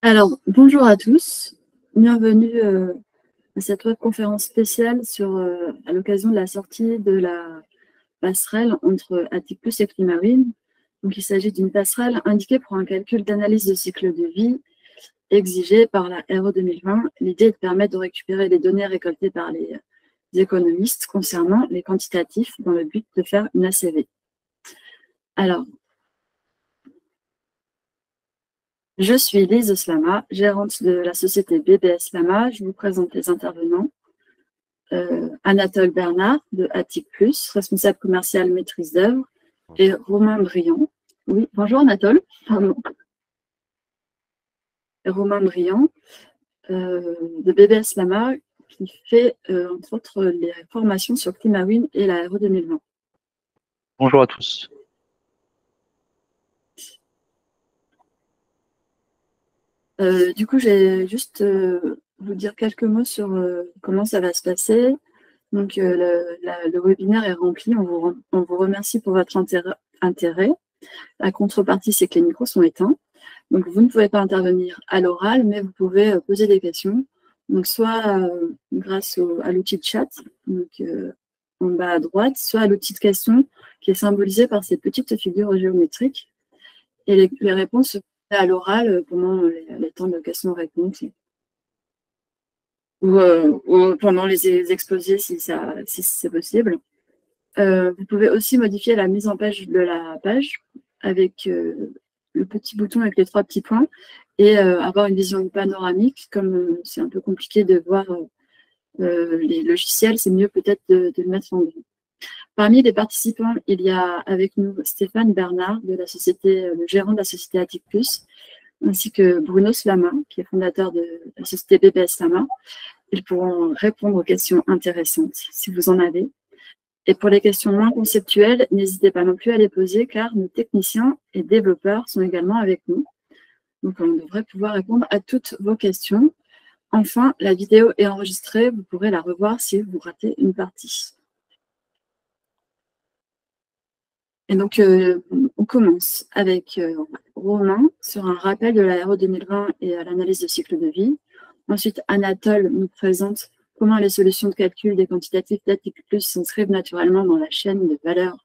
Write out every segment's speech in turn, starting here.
Alors, bonjour à tous, bienvenue à cette webconférence spéciale à l'occasion de la sortie de la passerelle entre Atticus et Climawin. Donc, il s'agit d'une passerelle indiquée pour un calcul d'analyse de cycle de vie exigé par la RE 2020. L'idée est de permettre de récupérer les données récoltées par les économistes concernant les quantitatifs dans le but de faire une ACV. Alors, je suis Lise Slama, gérante de la société BBS Lama. Je vous présente les intervenants. Anatole Bernard de Attic Plus, responsable commercial maîtrise d'œuvre, et Romain Briand. Oui, bonjour Anatole. Pardon. Et Romain Briand de BBS Lama qui fait entre autres les formations sur Climawin et la RE 2020. Bonjour à tous. Du coup, j'ai juste vous dire quelques mots sur comment ça va se passer. Donc, le webinaire est rempli. On vous remercie pour votre intérêt. La contrepartie, c'est que les micros sont éteints. Donc, vous ne pouvez pas intervenir à l'oral, mais vous pouvez poser des questions. Donc, soit grâce à l'outil de chat, donc, en bas à droite, soit à l'outil de questions qui est symbolisé par ces petites figures géométriques. Et les réponses se font à l'oral pendant les temps de questions-réponses. Ou pendant les exposés si c'est possible. Vous pouvez aussi modifier la mise en page de la page avec le petit bouton avec les 3 petits points et avoir une vision panoramique. Comme c'est un peu compliqué de voir les logiciels, c'est mieux peut-être de le mettre en gris. Parmi les participants, il y a avec nous Stéphane Bernard, de la société, le gérant de la société Attic Plus, ainsi que Bruno Slama, qui est fondateur de la société BBS Slama. Ils pourront répondre aux questions intéressantes, si vous en avez. Et pour les questions moins conceptuelles, n'hésitez pas non plus à les poser, car nos techniciens et développeurs sont également avec nous. Donc, on devrait pouvoir répondre à toutes vos questions. Enfin, la vidéo est enregistrée, vous pourrez la revoir si vous ratez une partie. Et donc, on commence avec Romain sur un rappel de la RE 2020 et à l'analyse de cycle de vie. Ensuite, Anatole nous présente comment les solutions de calcul des quantitatifs d'Attic Plus s'inscrivent naturellement dans la chaîne de valeur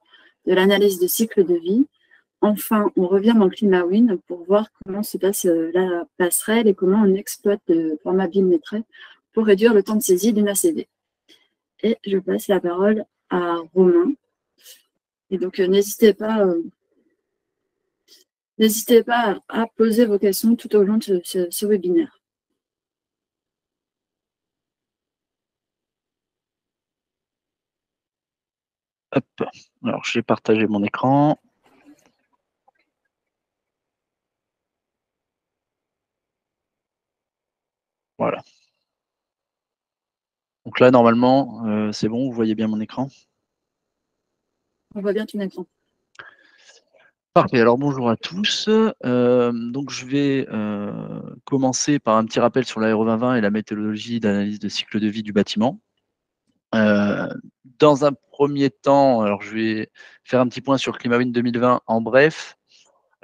de l'analyse de cycle de vie. Enfin, on revient dans Climawin pour voir comment se passe la passerelle et comment on exploite le format BIM-métré pour réduire le temps de saisie d'une ACV. Et je passe la parole à Romain. Et donc, n'hésitez pas à poser vos questions tout au long de ce webinaire. Hop. Alors, j'ai partagé mon écran. Voilà. Donc là, normalement, c'est bon, vous voyez bien mon écran? On voit bien ton écran. Parfait. Alors, bonjour à tous. Donc, je vais commencer par un petit rappel sur la RE 2020 et la méthodologie d'analyse de cycle de vie du bâtiment. Dans un premier temps, alors je vais faire un petit point sur Climawin 2020 en bref.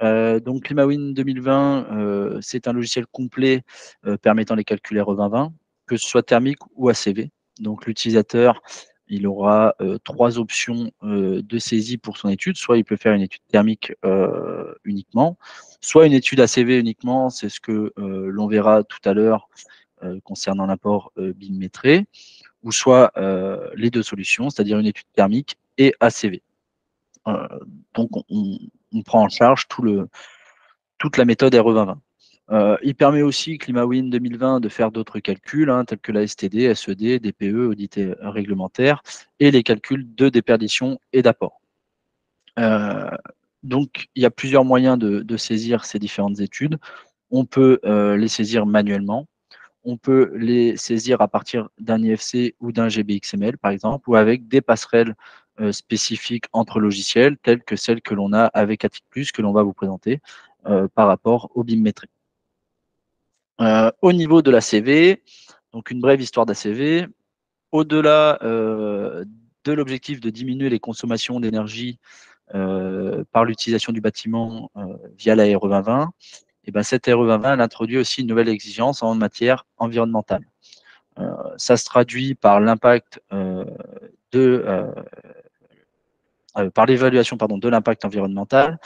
Donc Climawin 2020, c'est un logiciel complet permettant les calculs RE 2020, que ce soit thermique ou ACV. Donc l'utilisateur, il aura 3 options de saisie pour son étude. Soit il peut faire une étude thermique uniquement, soit une étude ACV uniquement, c'est ce que l'on verra tout à l'heure concernant l'apport BIM-métré, ou soit les 2 solutions, c'est-à-dire une étude thermique et ACV. Donc on prend en charge toute la méthode RE 2020. Il permet aussi, Climawin 2020, de faire d'autres calculs, tels que la STD, SED, DPE, audit réglementaire, et les calculs de déperdition et d'apport. Donc, il y a plusieurs moyens de saisir ces différentes études. On peut les saisir manuellement. On peut les saisir à partir d'un IFC ou d'un GBXML, par exemple, ou avec des passerelles spécifiques entre logiciels, telles que celles que l'on a avec Attic Plus, que l'on va vous présenter par rapport au BIM-métré. Au niveau de l'ACV, donc une brève histoire d'ACV, au-delà de l'objectif de diminuer les consommations d'énergie par l'utilisation du bâtiment via la RE 2020, et ben, cette RE 2020 elle introduit aussi une nouvelle exigence en matière environnementale. Ça se traduit par l'impact par l'évaluation de l'impact environnemental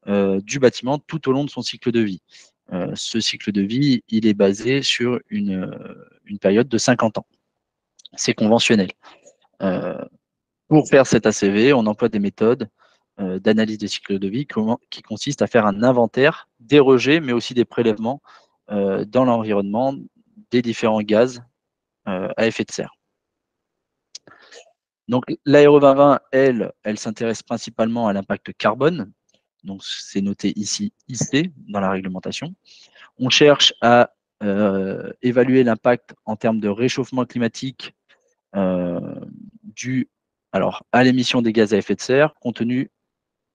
du bâtiment tout au long de son cycle de vie. Ce cycle de vie, il est basé sur une période de 50 ans. C'est conventionnel. Pour faire cet ACV, on emploie des méthodes d'analyse des cycles de vie qui consistent à faire un inventaire des rejets, mais aussi des prélèvements dans l'environnement des différents gaz à effet de serre. Donc l'ARE 2020, elle s'intéresse principalement à l'impact carbone. Donc c'est noté ici IC dans la réglementation. On cherche à évaluer l'impact en termes de réchauffement climatique dû à l'émission des gaz à effet de serre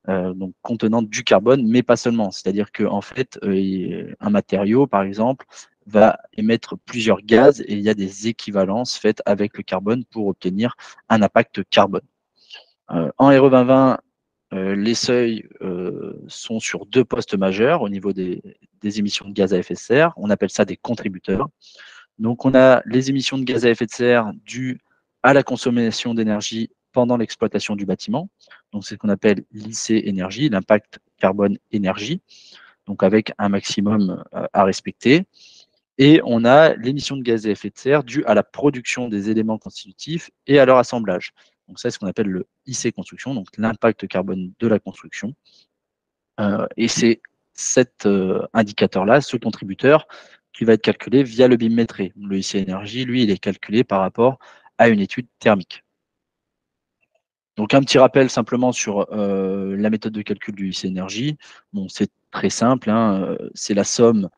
donc contenant du carbone, mais pas seulement. C'est-à-dire qu'en fait, un matériau, par exemple, va émettre plusieurs gaz et il y a des équivalences faites avec le carbone pour obtenir un impact carbone. En RE 2020, les seuils sont sur 2 postes majeurs au niveau des émissions de gaz à effet de serre. On appelle ça des contributeurs. Donc, on a les émissions de gaz à effet de serre dues à la consommation d'énergie pendant l'exploitation du bâtiment. Donc, c'est ce qu'on appelle l'IC énergie, l'impact carbone énergie, donc avec un maximum à respecter. Et on a l'émission de gaz à effet de serre due à la production des éléments constitutifs et à leur assemblage. Donc, ça, c'est ce qu'on appelle le IC construction, donc l'impact carbone de la construction. Et c'est cet indicateur-là, ce contributeur, qui va être calculé via le BIM métré. Le IC énergie, lui, il est calculé par rapport à une étude thermique. Donc un petit rappel simplement sur la méthode de calcul du IC énergie. Bon, c'est très simple, hein, c'est la somme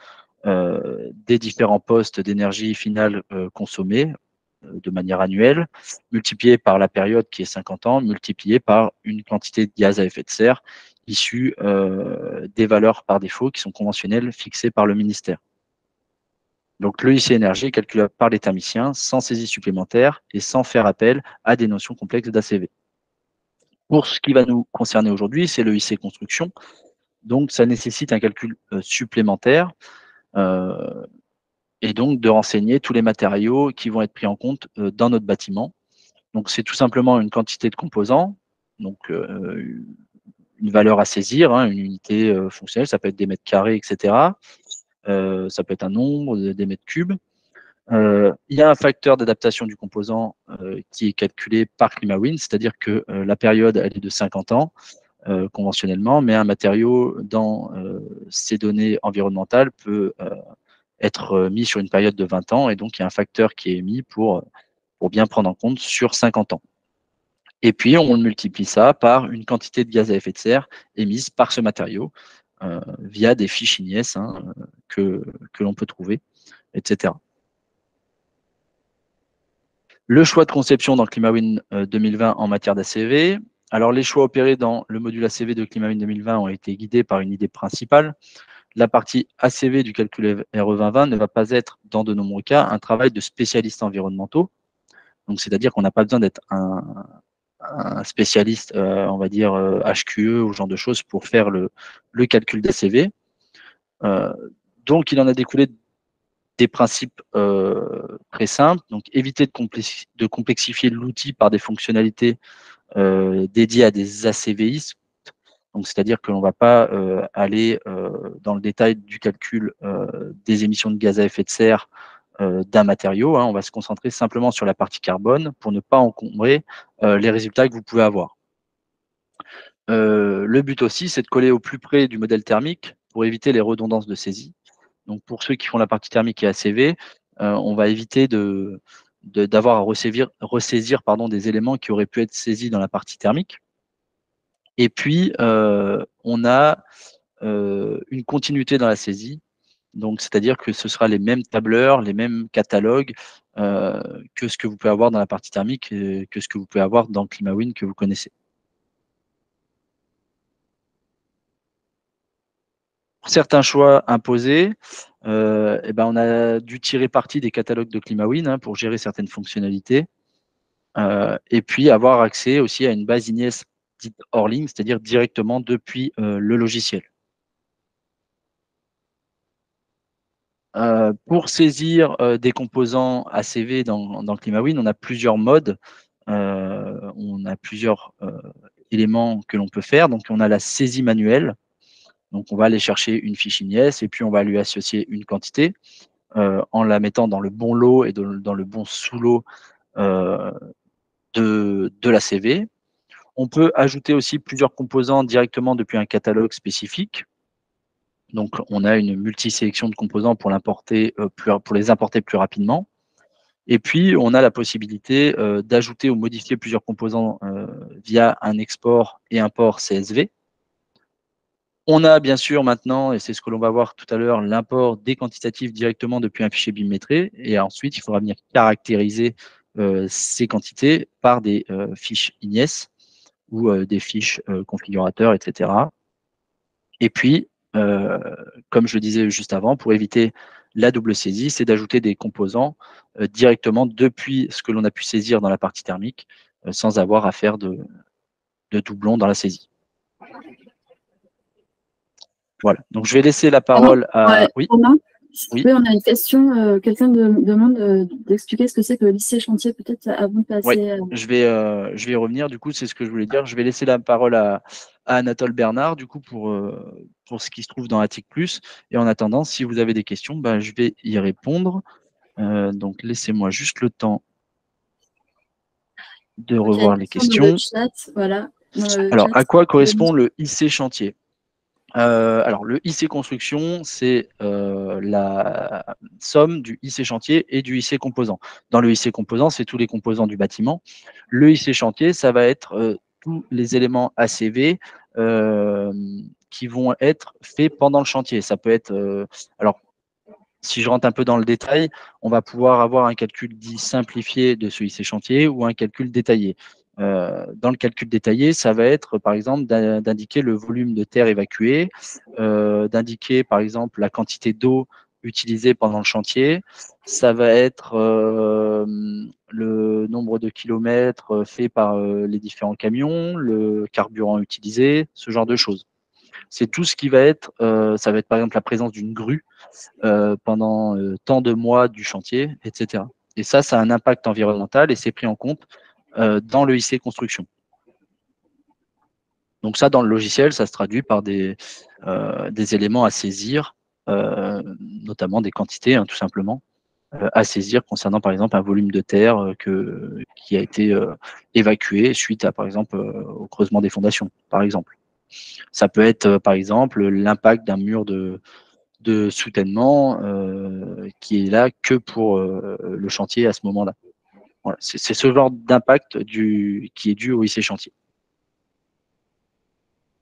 des différents postes d'énergie finale consommés de manière annuelle, multiplié par la période qui est 50 ans, multiplié par une quantité de gaz à effet de serre issue des valeurs par défaut qui sont conventionnelles fixées par le ministère. Donc le IC énergie est calculable par les thermiciens sans saisie supplémentaire et sans faire appel à des notions complexes d'ACV. Pour ce qui va nous concerner aujourd'hui, c'est le IC construction. Donc ça nécessite un calcul supplémentaire et donc de renseigner tous les matériaux qui vont être pris en compte dans notre bâtiment. Donc c'est tout simplement une quantité de composants, donc une valeur à saisir, hein, une unité fonctionnelle, ça peut être des mètres carrés, etc. Ça peut être un nombre, des mètres cubes. Il y a un facteur d'adaptation du composant qui est calculé par ClimaWind, c'est-à-dire que la période elle est de 50 ans conventionnellement, mais un matériau dans ces données environnementales peut être mis sur une période de 20 ans, et donc il y a un facteur qui est mis pour bien prendre en compte sur 50 ans. Et puis, on multiplie ça par une quantité de gaz à effet de serre émise par ce matériau via des fiches INIES que l'on peut trouver, etc. Le choix de conception dans ClimaWind 2020 en matière d'ACV. Alors, les choix opérés dans le module ACV de ClimaWind 2020 ont été guidés par une idée principale. La partie ACV du calcul RE 2020 ne va pas être, dans de nombreux cas, un travail de spécialistes environnementaux. Donc, c'est-à-dire qu'on n'a pas besoin d'être un spécialiste, on va dire HQE ou ce genre de choses pour faire le calcul d'ACV. Donc, il en a découlé des principes très simples. Donc, éviter de complexifier l'outil par des fonctionnalités dédiées à des ACVistes. Donc, c'est-à-dire que l'on ne va pas aller dans le détail du calcul des émissions de gaz à effet de serre d'un matériau. Hein. On va se concentrer simplement sur la partie carbone pour ne pas encombrer les résultats que vous pouvez avoir. Le but aussi, c'est de coller au plus près du modèle thermique pour éviter les redondances de saisie. Donc, pour ceux qui font la partie thermique et ACV, on va éviter d'avoir à ressaisir des éléments qui auraient pu être saisis dans la partie thermique. Et puis, on a une continuité dans la saisie. Donc, c'est-à-dire que ce sera les mêmes tableurs, les mêmes catalogues que ce que vous pouvez avoir dans la partie thermique, que ce que vous pouvez avoir dans ClimaWind que vous connaissez. Pour certains choix imposés, on a dû tirer parti des catalogues de ClimaWind pour gérer certaines fonctionnalités et puis avoir accès aussi à une base INIES dite hors ligne, c'est-à-dire directement depuis le logiciel. Pour saisir des composants ACV dans ClimaWin, on a plusieurs modes, on a plusieurs éléments que l'on peut faire. Donc, on a la saisie manuelle. Donc, on va aller chercher une fiche INIES et puis on va lui associer une quantité en la mettant dans le bon lot et dans le bon sous-lot de la CV. On peut ajouter aussi plusieurs composants directement depuis un catalogue spécifique. Donc, on a une multi-sélection de composants pour les importer plus rapidement. Et puis, on a la possibilité d'ajouter ou modifier plusieurs composants via un export et import CSV. On a bien sûr maintenant, et c'est ce que l'on va voir tout à l'heure, l'import des quantitatifs directement depuis un fichier BIM-métré. Et ensuite, il faudra venir caractériser ces quantités par des fiches INIES ou des fiches configurateurs, etc. Et puis, comme je le disais juste avant, pour éviter la double saisie, c'est d'ajouter des composants directement depuis ce que l'on a pu saisir dans la partie thermique, sans avoir à faire de doublons dans la saisie. Voilà, donc je vais laisser la parole à… Oui. Romain, oui, on a une question. Quelqu'un demande d'expliquer ce que c'est que le lycée chantier, peut-être avant de passer… Oui, je vais y revenir, du coup, c'est ce que je voulais dire. Je vais laisser la parole à Anatole Bernard, du coup, pour ce qui se trouve dans Attic+. Et en attendant, si vous avez des questions, ben, je vais y répondre. Donc, laissez-moi juste le temps de revoir les questions. Dans le chat, voilà. Alors, à quoi correspond le IC chantier? Alors, le IC construction, c'est la somme du IC chantier et du IC composant. Dans le IC composant, c'est tous les composants du bâtiment. Le IC chantier, ça va être tous les éléments ACV qui vont être faits pendant le chantier. Ça peut être… alors, si je rentre un peu dans le détail, on va pouvoir avoir un calcul dit simplifié de ce IC chantier ou un calcul détaillé. Dans le calcul détaillé, ça va être, par exemple, d'indiquer le volume de terre évacué, d'indiquer, par exemple, la quantité d'eau utilisée pendant le chantier. Ça va être le nombre de kilomètres faits par les différents camions, le carburant utilisé, ce genre de choses. C'est tout ce qui va être, ça va être par exemple la présence d'une grue pendant tant de mois du chantier, etc. Et ça a un impact environnemental et c'est pris en compte dans le IC construction. Donc ça, dans le logiciel, ça se traduit par des éléments à saisir, notamment des quantités, hein, tout simplement, à saisir concernant, par exemple, un volume de terre qui a été évacué suite à, par exemple, au creusement des fondations, par exemple. Ça peut être, par exemple, l'impact d'un mur de soutènement qui est là que pour le chantier à ce moment-là. Voilà, c'est ce genre d'impact qui est dû au IC chantier.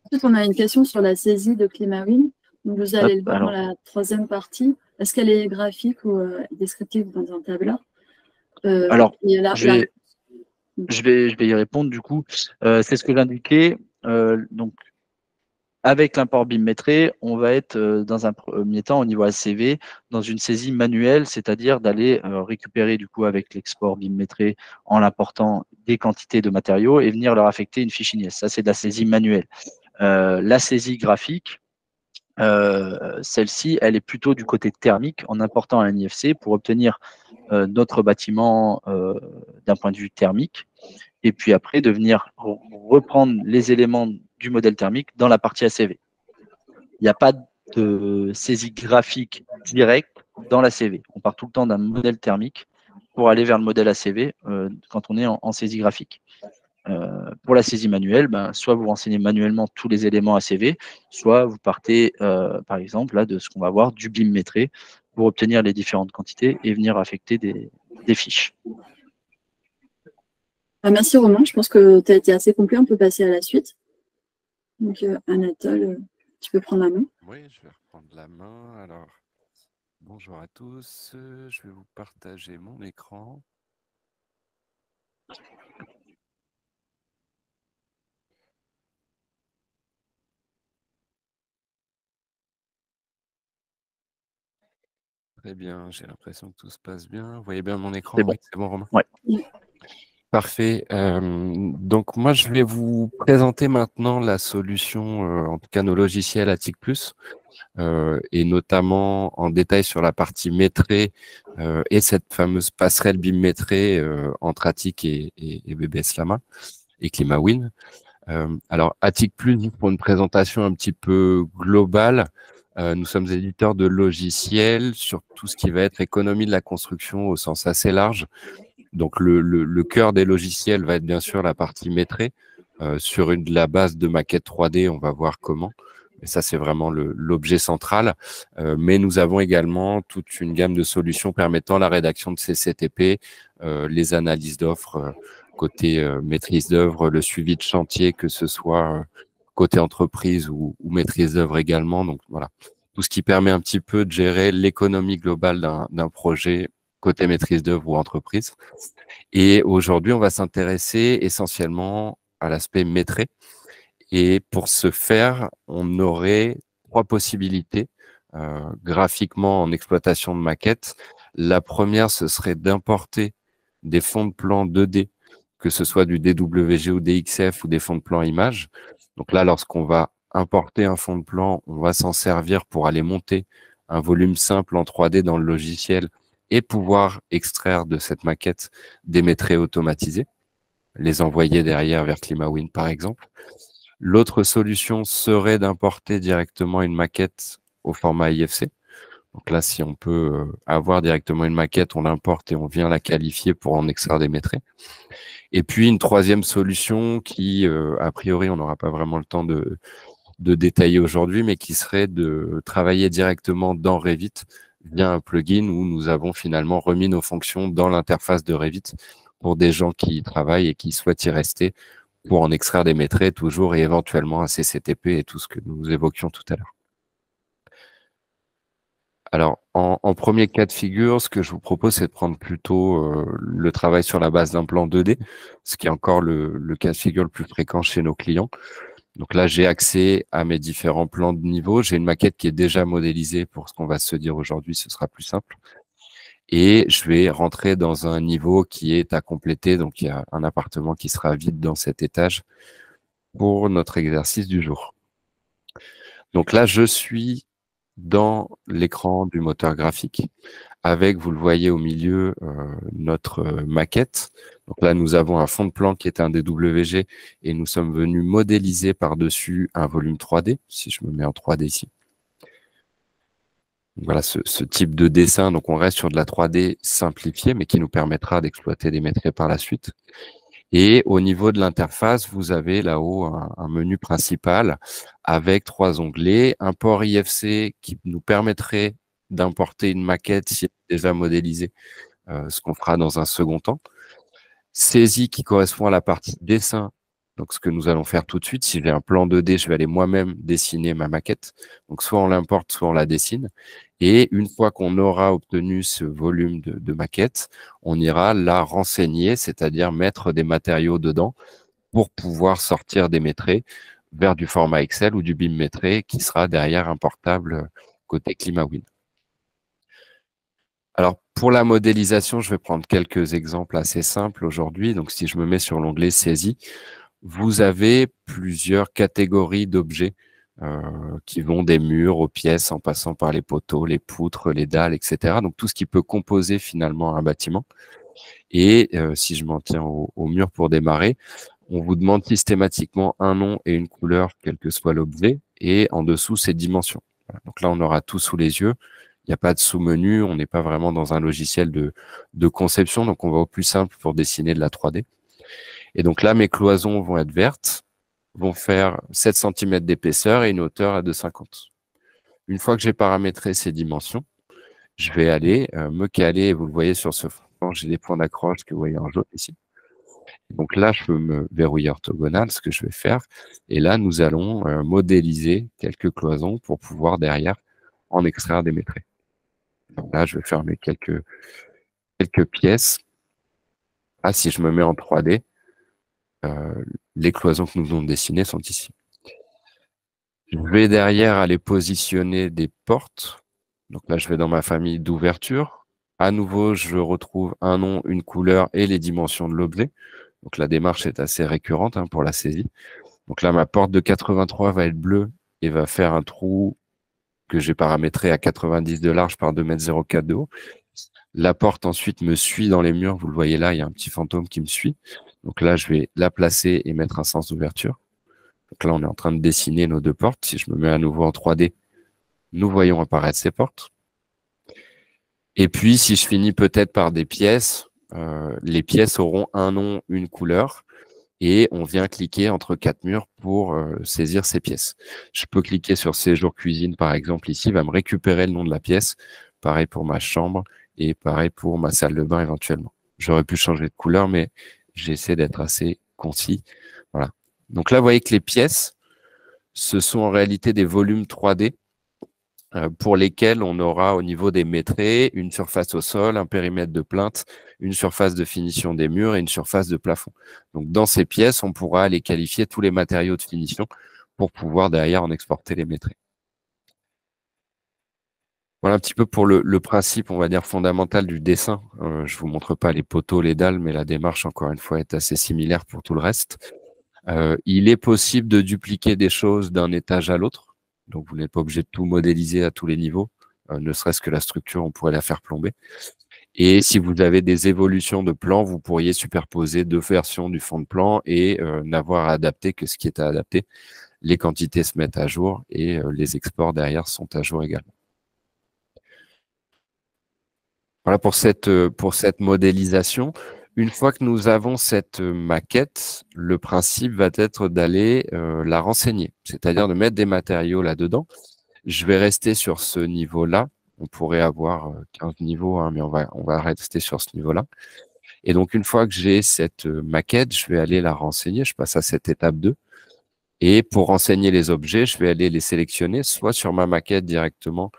Ensuite, on a une question sur la saisie de ClimaWin. Donc, vous allez le voir dans la troisième partie. Est-ce qu'elle est graphique ou descriptive dans un tableur? Alors, je vais y répondre du coup. C'est ce que j'indiquais. Donc, avec l'import BIM-métré, on va être dans un premier temps au niveau ACV dans une saisie manuelle, c'est-à-dire d'aller récupérer du coup avec l'export BIM-métré en l'important des quantités de matériaux et venir leur affecter une fiche INIES. Ça, c'est de la saisie manuelle. La saisie graphique, celle-ci, elle est plutôt du côté thermique en important un IFC pour obtenir notre bâtiment d'un point de vue thermique et puis après de venir reprendre les éléments du modèle thermique dans la partie ACV. Il n'y a pas de saisie graphique directe dans la CV. On part tout le temps d'un modèle thermique pour aller vers le modèle ACV quand on est en saisie graphique. Pour la saisie manuelle, soit vous renseignez manuellement tous les éléments ACV, soit vous partez, par exemple, là, de ce qu'on va voir, du BIM-métré pour obtenir les différentes quantités et venir affecter des fiches. Merci Romain, je pense que tu as été assez complet, on peut passer à la suite. Donc Anatole, tu peux prendre la main. Oui, je vais reprendre la main. Alors, bonjour à tous, je vais vous partager mon écran. Très bien, j'ai l'impression que tout se passe bien. Vous voyez bien mon écran? C'est bon. Oui, c'est bon, Romain? Ouais. Parfait. Donc, moi, je vais vous présenter maintenant la solution, en tout cas nos logiciels Attic+. et notamment en détail sur la partie métrée et cette fameuse passerelle BIM métrée entre Attic et BBS Lama et ClimaWin. Alors, Attic Plus, pour une présentation un petit peu globale, nous sommes éditeurs de logiciels sur tout ce qui va être économie de la construction au sens assez large. Donc, le cœur des logiciels va être bien sûr la partie métrée. Sur la base de maquette 3D, on va voir comment. Et ça, c'est vraiment l'objet central. Mais nous avons également toute une gamme de solutions permettant la rédaction de CCTP, les analyses d'offres, côté maîtrise d'œuvre, le suivi de chantier, que ce soit côté entreprise ou maîtrise d'œuvre également. Donc voilà, tout ce qui permet un petit peu de gérer l'économie globale d'un projet côté maîtrise d'œuvre ou entreprise. Et aujourd'hui, on va s'intéresser essentiellement à l'aspect métré. Et pour ce faire, on aurait 3 possibilités graphiquement en exploitation de maquette. La première, ce serait d'importer des fonds de plan 2D, que ce soit du DWG ou DXF ou des fonds de plan images. Donc là, lorsqu'on va importer un fond de plan, on va s'en servir pour aller monter un volume simple en 3D dans le logiciel et pouvoir extraire de cette maquette des métrés automatisés, les envoyer derrière vers ClimaWin par exemple. L'autre solution serait d'importer directement une maquette au format IFC. Donc là, si on peut avoir directement une maquette, on l'importe et on vient la qualifier pour en extraire des métrés. Et puis une troisième solution qui, a priori, on n'aura pas vraiment le temps de détailler aujourd'hui, mais qui serait de travailler directement dans Revit via un plugin où nous avons finalement remis nos fonctions dans l'interface de Revit pour des gens qui y travaillent et qui souhaitent y rester pour en extraire des métrés toujours et éventuellement un CCTP et tout ce que nous évoquions tout à l'heure. Alors, en premier cas de figure, ce que je vous propose, c'est de prendre plutôt le travail sur la base d'un plan 2D, ce qui est encore le cas de figure le plus fréquent chez nos clients. Donc là, j'ai accès à mes différents plans de niveau. J'ai une maquette qui est déjà modélisée pour ce qu'on va se dire aujourd'hui, ce sera plus simple. Et je vais rentrer dans un niveau qui est à compléter. Donc, il y a un appartement qui sera vide dans cet étage pour notre exercice du jour. Donc là, je suis dans l'écran du moteur graphique avec, vous le voyez au milieu, notre maquette. Donc là, nous avons un fond de plan qui est un DWG et nous sommes venus modéliser par-dessus un volume 3D, si je me mets en 3D ici. Voilà ce type de dessin. Donc on reste sur de la 3D simplifiée, mais qui nous permettra d'exploiter des métrés par la suite. Et au niveau de l'interface, vous avez là-haut un menu principal avec 3 onglets. Un port IFC qui nous permettrait d'importer une maquette si elle est déjà modélisée, ce qu'on fera dans un second temps. Saisie qui correspond à la partie dessin, donc ce que nous allons faire tout de suite. Si j'ai un plan 2D, je vais aller moi-même dessiner ma maquette. Donc soit on l'importe, soit on la dessine. Et une fois qu'on aura obtenu ce volume de maquette, on ira la renseigner, c'est-à-dire mettre des matériaux dedans pour pouvoir sortir des métrés vers du format Excel ou du BIM métré qui sera derrière importable côté ClimaWin. Alors, pour la modélisation, je vais prendre quelques exemples assez simples aujourd'hui. Donc, si je me mets sur l'onglet Saisie, vous avez plusieurs catégories d'objets qui vont des murs aux pièces en passant par les poteaux, les poutres, les dalles, etc. Donc, tout ce qui peut composer finalement un bâtiment. Et si je m'en tiens au mur pour démarrer, on vous demande systématiquement un nom et une couleur, quel que soit l'objet, et en dessous, ses dimensions. Voilà. Donc là, on aura tout sous les yeux. Il n'y a pas de sous-menu, on n'est pas vraiment dans un logiciel de conception, donc on va au plus simple pour dessiner de la 3D. Et donc là, mes cloisons vont être vertes, vont faire 7 cm d'épaisseur et une hauteur à 2,50. Une fois que j'ai paramétré ces dimensions, je vais aller me caler, et vous le voyez sur ce fond, j'ai des points d'accroche que vous voyez en jaune ici. Donc là, je peux me verrouiller orthogonal, ce que je vais faire. Et là, nous allons modéliser quelques cloisons pour pouvoir derrière en extraire des métrés. Donc là, je vais fermer quelques pièces. Ah, si je me mets en 3D, les cloisons que nous venons de dessiner sont ici. Je vais derrière aller positionner des portes. Donc là, je vais dans ma famille d'ouverture. À nouveau, je retrouve un nom, une couleur et les dimensions de l'objet. Donc la démarche est assez récurrente pour la saisie. Donc là, ma porte de 83 va être bleue et va faire un trou que j'ai paramétré à 90 de large par 2,04 m de haut. La porte ensuite me suit dans les murs. Vous le voyez là, il y a un petit fantôme qui me suit. Donc là, je vais la placer et mettre un sens d'ouverture. Donc là, on est en train de dessiner nos deux portes. Si je me mets à nouveau en 3D, nous voyons apparaître ces portes. Et puis, si je finis peut-être par des pièces, les pièces auront un nom, une couleur. Et on vient cliquer entre 4 murs pour saisir ces pièces. Je peux cliquer sur séjour cuisine, par exemple, ici, il va me récupérer le nom de la pièce. Pareil pour ma chambre et pareil pour ma salle de bain éventuellement. J'aurais pu changer de couleur, mais j'essaie d'être assez concis. Voilà. Donc là, vous voyez que les pièces, ce sont en réalité des volumes 3D pour lesquels on aura au niveau des métrés une surface au sol, un périmètre de plainte, une surface de finition des murs et une surface de plafond. Donc dans ces pièces, on pourra aller qualifier tous les matériaux de finition pour pouvoir derrière en exporter les métrés. Voilà un petit peu pour le principe, on va dire, fondamental du dessin. Je vous montre pas les poteaux, les dalles, mais la démarche, encore une fois, est assez similaire pour tout le reste. Il est possible de dupliquer des choses d'un étage à l'autre. Donc, vous n'êtes pas obligé de tout modéliser à tous les niveaux. Ne serait-ce que la structure, on pourrait la faire plomber. Et si vous avez des évolutions de plan, vous pourriez superposer deux versions du fond de plan et n'avoir à adapter que ce qui est à adapter. Les quantités se mettent à jour et les exports derrière sont à jour également. Voilà pour cette modélisation. Une fois que nous avons cette maquette, le principe va être d'aller la renseigner, c'est-à-dire de mettre des matériaux là-dedans. Je vais rester sur ce niveau-là. On pourrait avoir 15 niveaux, hein, mais on va rester sur ce niveau-là. Et donc, une fois que j'ai cette maquette, je vais aller la renseigner. Je passe à cette étape 2. Et pour renseigner les objets, je vais aller les sélectionner, soit sur ma maquette directement,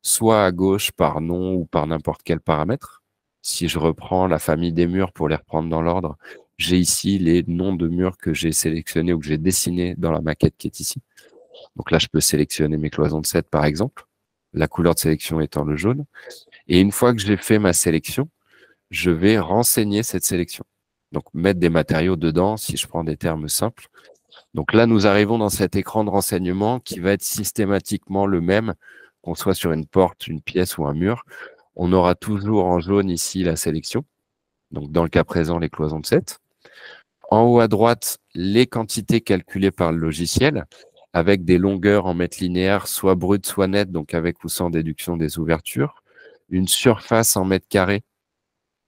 soit à gauche par nom ou par n'importe quel paramètre. Si je reprends la famille des murs pour les reprendre dans l'ordre, j'ai ici les noms de murs que j'ai sélectionnés ou que j'ai dessinés dans la maquette qui est ici. Donc là, je peux sélectionner mes cloisons de 7 par exemple, la couleur de sélection étant le jaune. Et une fois que j'ai fait ma sélection, je vais renseigner cette sélection. Donc mettre des matériaux dedans, si je prends des termes simples. Donc là, nous arrivons dans cet écran de renseignement qui va être systématiquement le même, qu'on soit sur une porte, une pièce ou un mur. On aura toujours en jaune ici la sélection. Donc dans le cas présent, les cloisons de 7. En haut à droite, les quantités calculées par le logiciel, avec des longueurs en mètres linéaires, soit brutes, soit nettes, donc avec ou sans déduction des ouvertures. Une surface en mètres carrés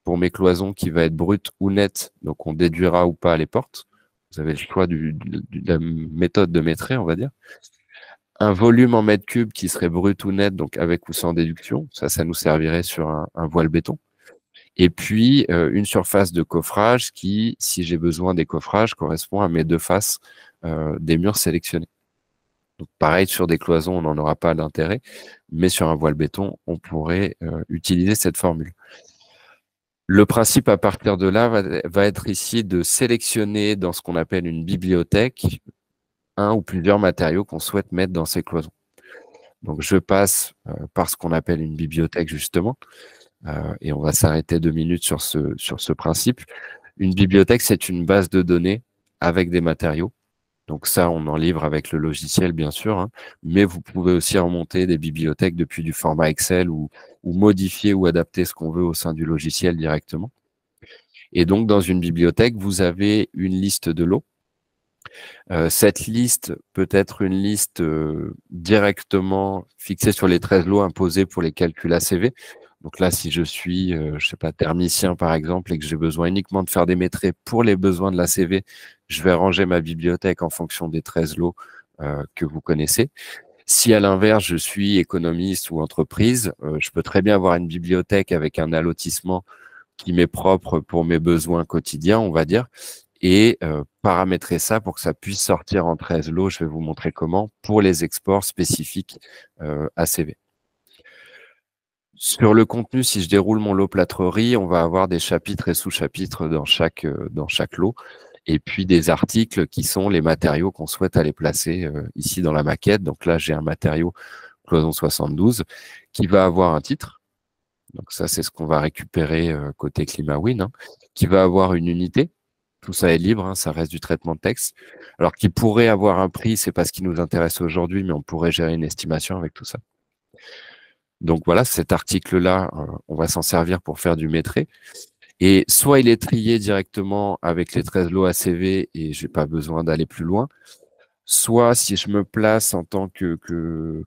pour mes cloisons qui va être brute ou nette, donc on déduira ou pas les portes. Vous avez le choix de la méthode de métrer, on va dire. Un volume en mètres cubes qui serait brut ou net, donc avec ou sans déduction. Ça nous servirait sur un voile béton. Et puis, une surface de coffrage qui, si j'ai besoin des coffrages, correspond à mes deux faces des murs sélectionnés. Donc, pareil, sur des cloisons, on n'en aura pas d'intérêt, mais sur un voile béton, on pourrait utiliser cette formule. Le principe à partir de là va être ici de sélectionner dans ce qu'on appelle une bibliothèque un ou plusieurs matériaux qu'on souhaite mettre dans ces cloisons. Donc, je passe par ce qu'on appelle une bibliothèque, justement, et on va s'arrêter 2 minutes sur ce principe. Une bibliothèque, c'est une base de données avec des matériaux. Donc ça, on en livre avec le logiciel, bien sûr, hein, mais vous pouvez aussi remonter des bibliothèques depuis du format Excel ou modifier ou adapter ce qu'on veut au sein du logiciel directement. Et donc, dans une bibliothèque, vous avez une liste de lots. Cette liste peut être une liste directement fixée sur les 13 lots imposés pour les calculs ACV. Donc là, si je suis, je sais pas, thermicien par exemple, et que j'ai besoin uniquement de faire des métrés pour les besoins de l'ACV, je vais ranger ma bibliothèque en fonction des 13 lots que vous connaissez. Si à l'inverse, je suis économiste ou entreprise, je peux très bien avoir une bibliothèque avec un allotissement qui m'est propre pour mes besoins quotidiens, on va dire, et paramétrer ça pour que ça puisse sortir en 13 lots. Je vais vous montrer comment pour les exports spécifiques ACV. Sur le contenu, si je déroule mon lot plâtrerie, on va avoir des chapitres et sous-chapitres dans chaque lot, et puis des articles qui sont les matériaux qu'on souhaite aller placer ici dans la maquette. Donc là, j'ai un matériau cloison 72 qui va avoir un titre. Donc ça, c'est ce qu'on va récupérer côté ClimaWin, hein, qui va avoir une unité. Tout ça est libre, hein, ça reste du traitement de texte. Alors qui pourrait avoir un prix, c'est pas ce qui nous intéresse aujourd'hui, mais on pourrait gérer une estimation avec tout ça. Donc voilà, cet article-là, on va s'en servir pour faire du métré. Et soit il est trié directement avec les 13 lots ACV et j'ai pas besoin d'aller plus loin, soit si je me place en tant que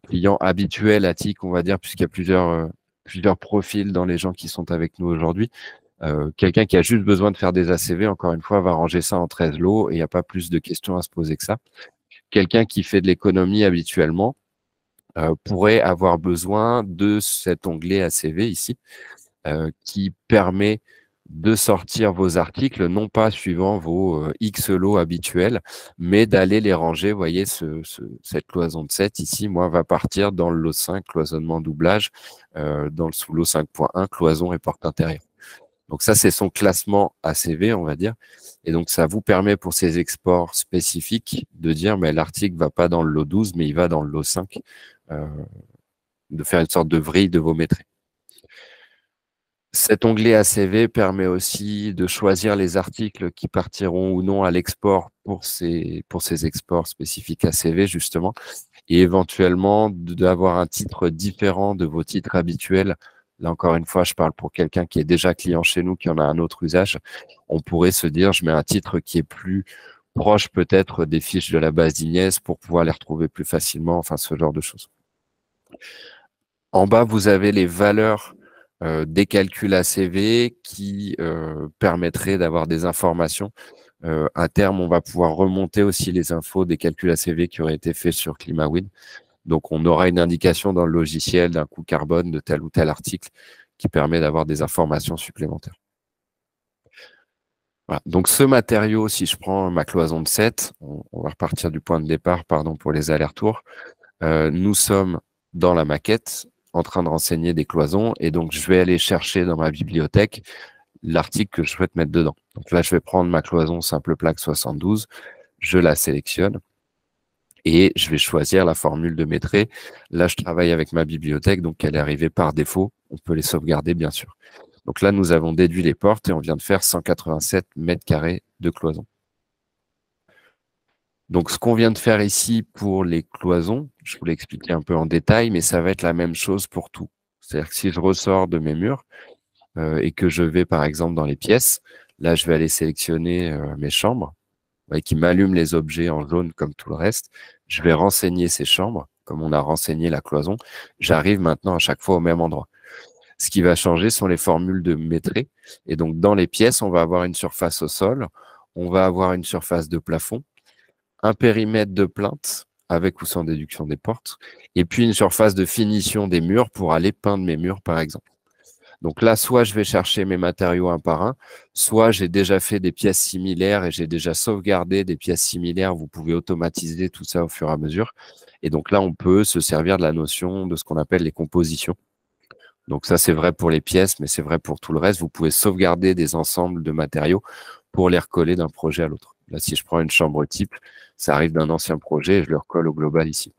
client habituel à TIC, on va dire, puisqu'il y a plusieurs profils dans les gens qui sont avec nous aujourd'hui, quelqu'un qui a juste besoin de faire des ACV, encore une fois, va ranger ça en 13 lots et il n'y a pas plus de questions à se poser que ça. Quelqu'un qui fait de l'économie habituellement pourrait avoir besoin de cet onglet ACV ici, qui permet de sortir vos articles, non pas suivant vos X lots habituels, mais d'aller les ranger. Vous voyez, cette cloison de 7 ici, moi, va partir dans le lot 5, cloisonnement doublage, dans le sous-lot 5.1, cloison et porte intérieure. Donc ça, c'est son classement ACV, on va dire. Et donc, ça vous permet pour ces exports spécifiques de dire, mais l'article va pas dans le lot 12, mais il va dans le lot 5, de faire une sorte de vrille de vos métrés. Cet onglet ACV permet aussi de choisir les articles qui partiront ou non à l'export pour ces exports spécifiques ACV, justement, et éventuellement d'avoir un titre différent de vos titres habituels. Là, encore une fois, je parle pour quelqu'un qui est déjà client chez nous, qui en a un autre usage. On pourrait se dire, je mets un titre qui est plus proche peut-être des fiches de la base d'Ignès pour pouvoir les retrouver plus facilement, enfin, ce genre de choses. En bas, vous avez les valeurs des calculs ACV qui permettraient d'avoir des informations. À terme, on va pouvoir remonter aussi les infos des calculs ACV qui auraient été faits sur ClimaWin. Donc, on aura une indication dans le logiciel d'un coût carbone de tel ou tel article qui permet d'avoir des informations supplémentaires. Voilà. Donc, ce matériau, si je prends ma cloison de 7, on va repartir du point de départ, pardon, pour les allers-retours. Nous sommes dans la maquette, en train de renseigner des cloisons, et donc je vais aller chercher dans ma bibliothèque l'article que je souhaite mettre dedans. Donc là, je vais prendre ma cloison simple plaque 72, je la sélectionne, et je vais choisir la formule de métré. Là, je travaille avec ma bibliothèque, donc elle est arrivée par défaut. On peut les sauvegarder, bien sûr. Donc là, nous avons déduit les portes, et on vient de faire 187 mètres carrés de cloison. Donc, ce qu'on vient de faire ici pour les cloisons, je vous l'ai expliqué un peu en détail, mais ça va être la même chose pour tout. C'est-à-dire que si je ressors de mes murs et que je vais, par exemple, dans les pièces, là, je vais aller sélectionner mes chambres, qui m'allument les objets en jaune comme tout le reste. Je vais renseigner ces chambres, comme on a renseigné la cloison. J'arrive maintenant à chaque fois au même endroit. Ce qui va changer sont les formules de métré. Et donc, dans les pièces, on va avoir une surface au sol, on va avoir une surface de plafond, un périmètre de plainte avec ou sans déduction des portes, et puis une surface de finition des murs pour aller peindre mes murs, par exemple. Donc là, soit je vais chercher mes matériaux un par un, soit j'ai déjà fait des pièces similaires et j'ai déjà sauvegardé des pièces similaires. Vous pouvez automatiser tout ça au fur et à mesure. Et donc là, on peut se servir de la notion de ce qu'on appelle les compositions. Donc ça, c'est vrai pour les pièces, mais c'est vrai pour tout le reste. Vous pouvez sauvegarder des ensembles de matériaux pour les recoller d'un projet à l'autre. Là, si je prends une chambre type, ça arrive d'un ancien projet et je le recolle au global ici.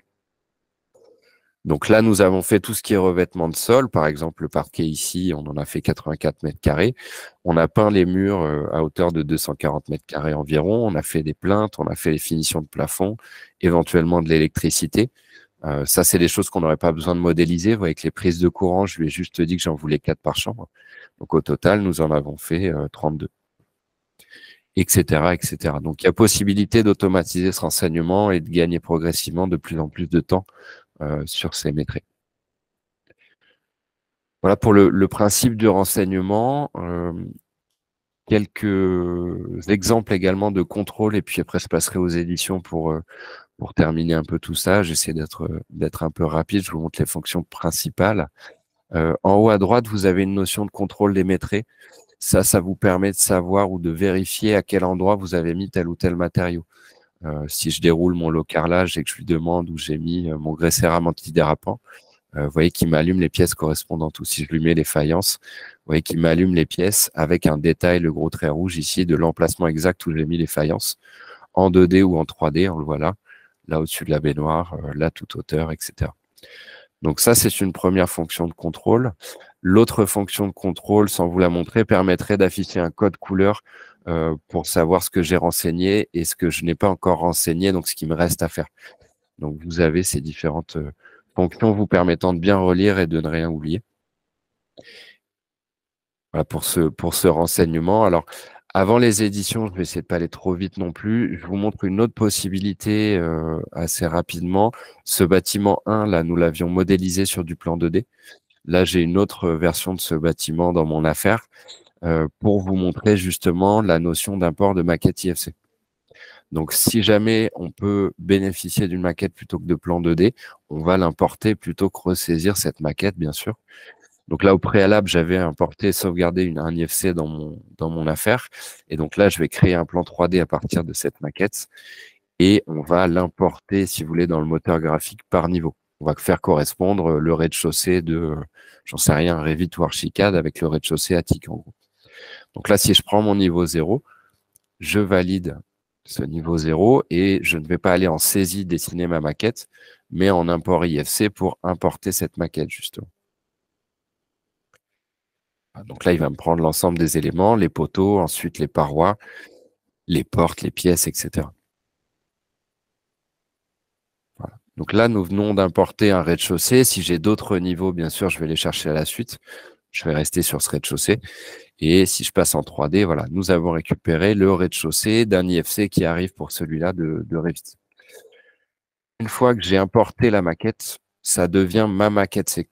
Donc là, nous avons fait tout ce qui est revêtement de sol. Par exemple, le parquet ici, on en a fait 84 mètres carrés. On a peint les murs à hauteur de 240 mètres carrés environ. On a fait des plaintes, on a fait les finitions de plafond, éventuellement de l'électricité. Ça, c'est des choses qu'on n'aurait pas besoin de modéliser. Vous voyez, avec les prises de courant, je lui ai juste dit que j'en voulais 4 par chambre. Donc au total, nous en avons fait 32. Etc., etc. Donc, il y a possibilité d'automatiser ce renseignement et de gagner progressivement de plus en plus de temps sur ces métrés. Voilà pour le principe du renseignement. Quelques exemples également de contrôle, et puis après, je passerai aux éditions pour terminer un peu tout ça. J'essaie d'être un peu rapide. Je vous montre les fonctions principales. En haut à droite, vous avez une notion de contrôle des métrés. Ça vous permet de savoir ou de vérifier à quel endroit vous avez mis tel ou tel matériau. Si je déroule mon lot carrelage et que je lui demande où j'ai mis mon grès cérame antidérapant, vous voyez qu'il m'allume les pièces correspondantes. Ou si je lui mets les faïences, vous voyez qu'il m'allume les pièces avec un détail, le gros trait rouge ici, de l'emplacement exact où j'ai mis les faïences, en 2D ou en 3D, on le voit là au-dessus de la baignoire, là toute hauteur, etc. Donc ça, c'est une première fonction de contrôle. L'autre fonction de contrôle, sans vous la montrer, permettrait d'afficher un code couleur pour savoir ce que j'ai renseigné et ce que je n'ai pas encore renseigné, donc ce qui me reste à faire. Donc vous avez ces différentes fonction vous permettant de bien relire et de ne rien oublier. Voilà pour ce renseignement. Alors, avant les éditions, je vais essayer de pas aller trop vite non plus. Je vous montre une autre possibilité assez rapidement. Ce bâtiment 1, là, nous l'avions modélisé sur du plan 2D. Là, j'ai une autre version de ce bâtiment dans mon affaire pour vous montrer justement la notion d'import de maquette IFC. Donc, si jamais on peut bénéficier d'une maquette plutôt que de plan 2D, on va l'importer plutôt que ressaisir cette maquette, bien sûr. Donc là, au préalable, j'avais importé, sauvegardé un IFC dans mon affaire. Et donc là, je vais créer un plan 3D à partir de cette maquette. Et on va l'importer, si vous voulez, dans le moteur graphique par niveau. On va faire correspondre le rez-de-chaussée de, j'en sais rien, Revit ou Archicad avec le rez-de-chaussée attique, en gros. Donc là, si je prends mon niveau 0, je valide ce niveau 0 et je ne vais pas aller en saisie dessiner ma maquette, mais en import IFC pour importer cette maquette, justement. Donc là, il va me prendre l'ensemble des éléments, les poteaux, ensuite les parois, les portes, les pièces, etc. Voilà. Donc là, nous venons d'importer un rez-de-chaussée. Si j'ai d'autres niveaux, bien sûr, je vais les chercher à la suite. Je vais rester sur ce rez-de-chaussée. Et si je passe en 3D, voilà, nous avons récupéré le rez-de-chaussée d'un IFC qui arrive pour celui-là de Revit. Une fois que j'ai importé la maquette, ça devient ma maquette. C'est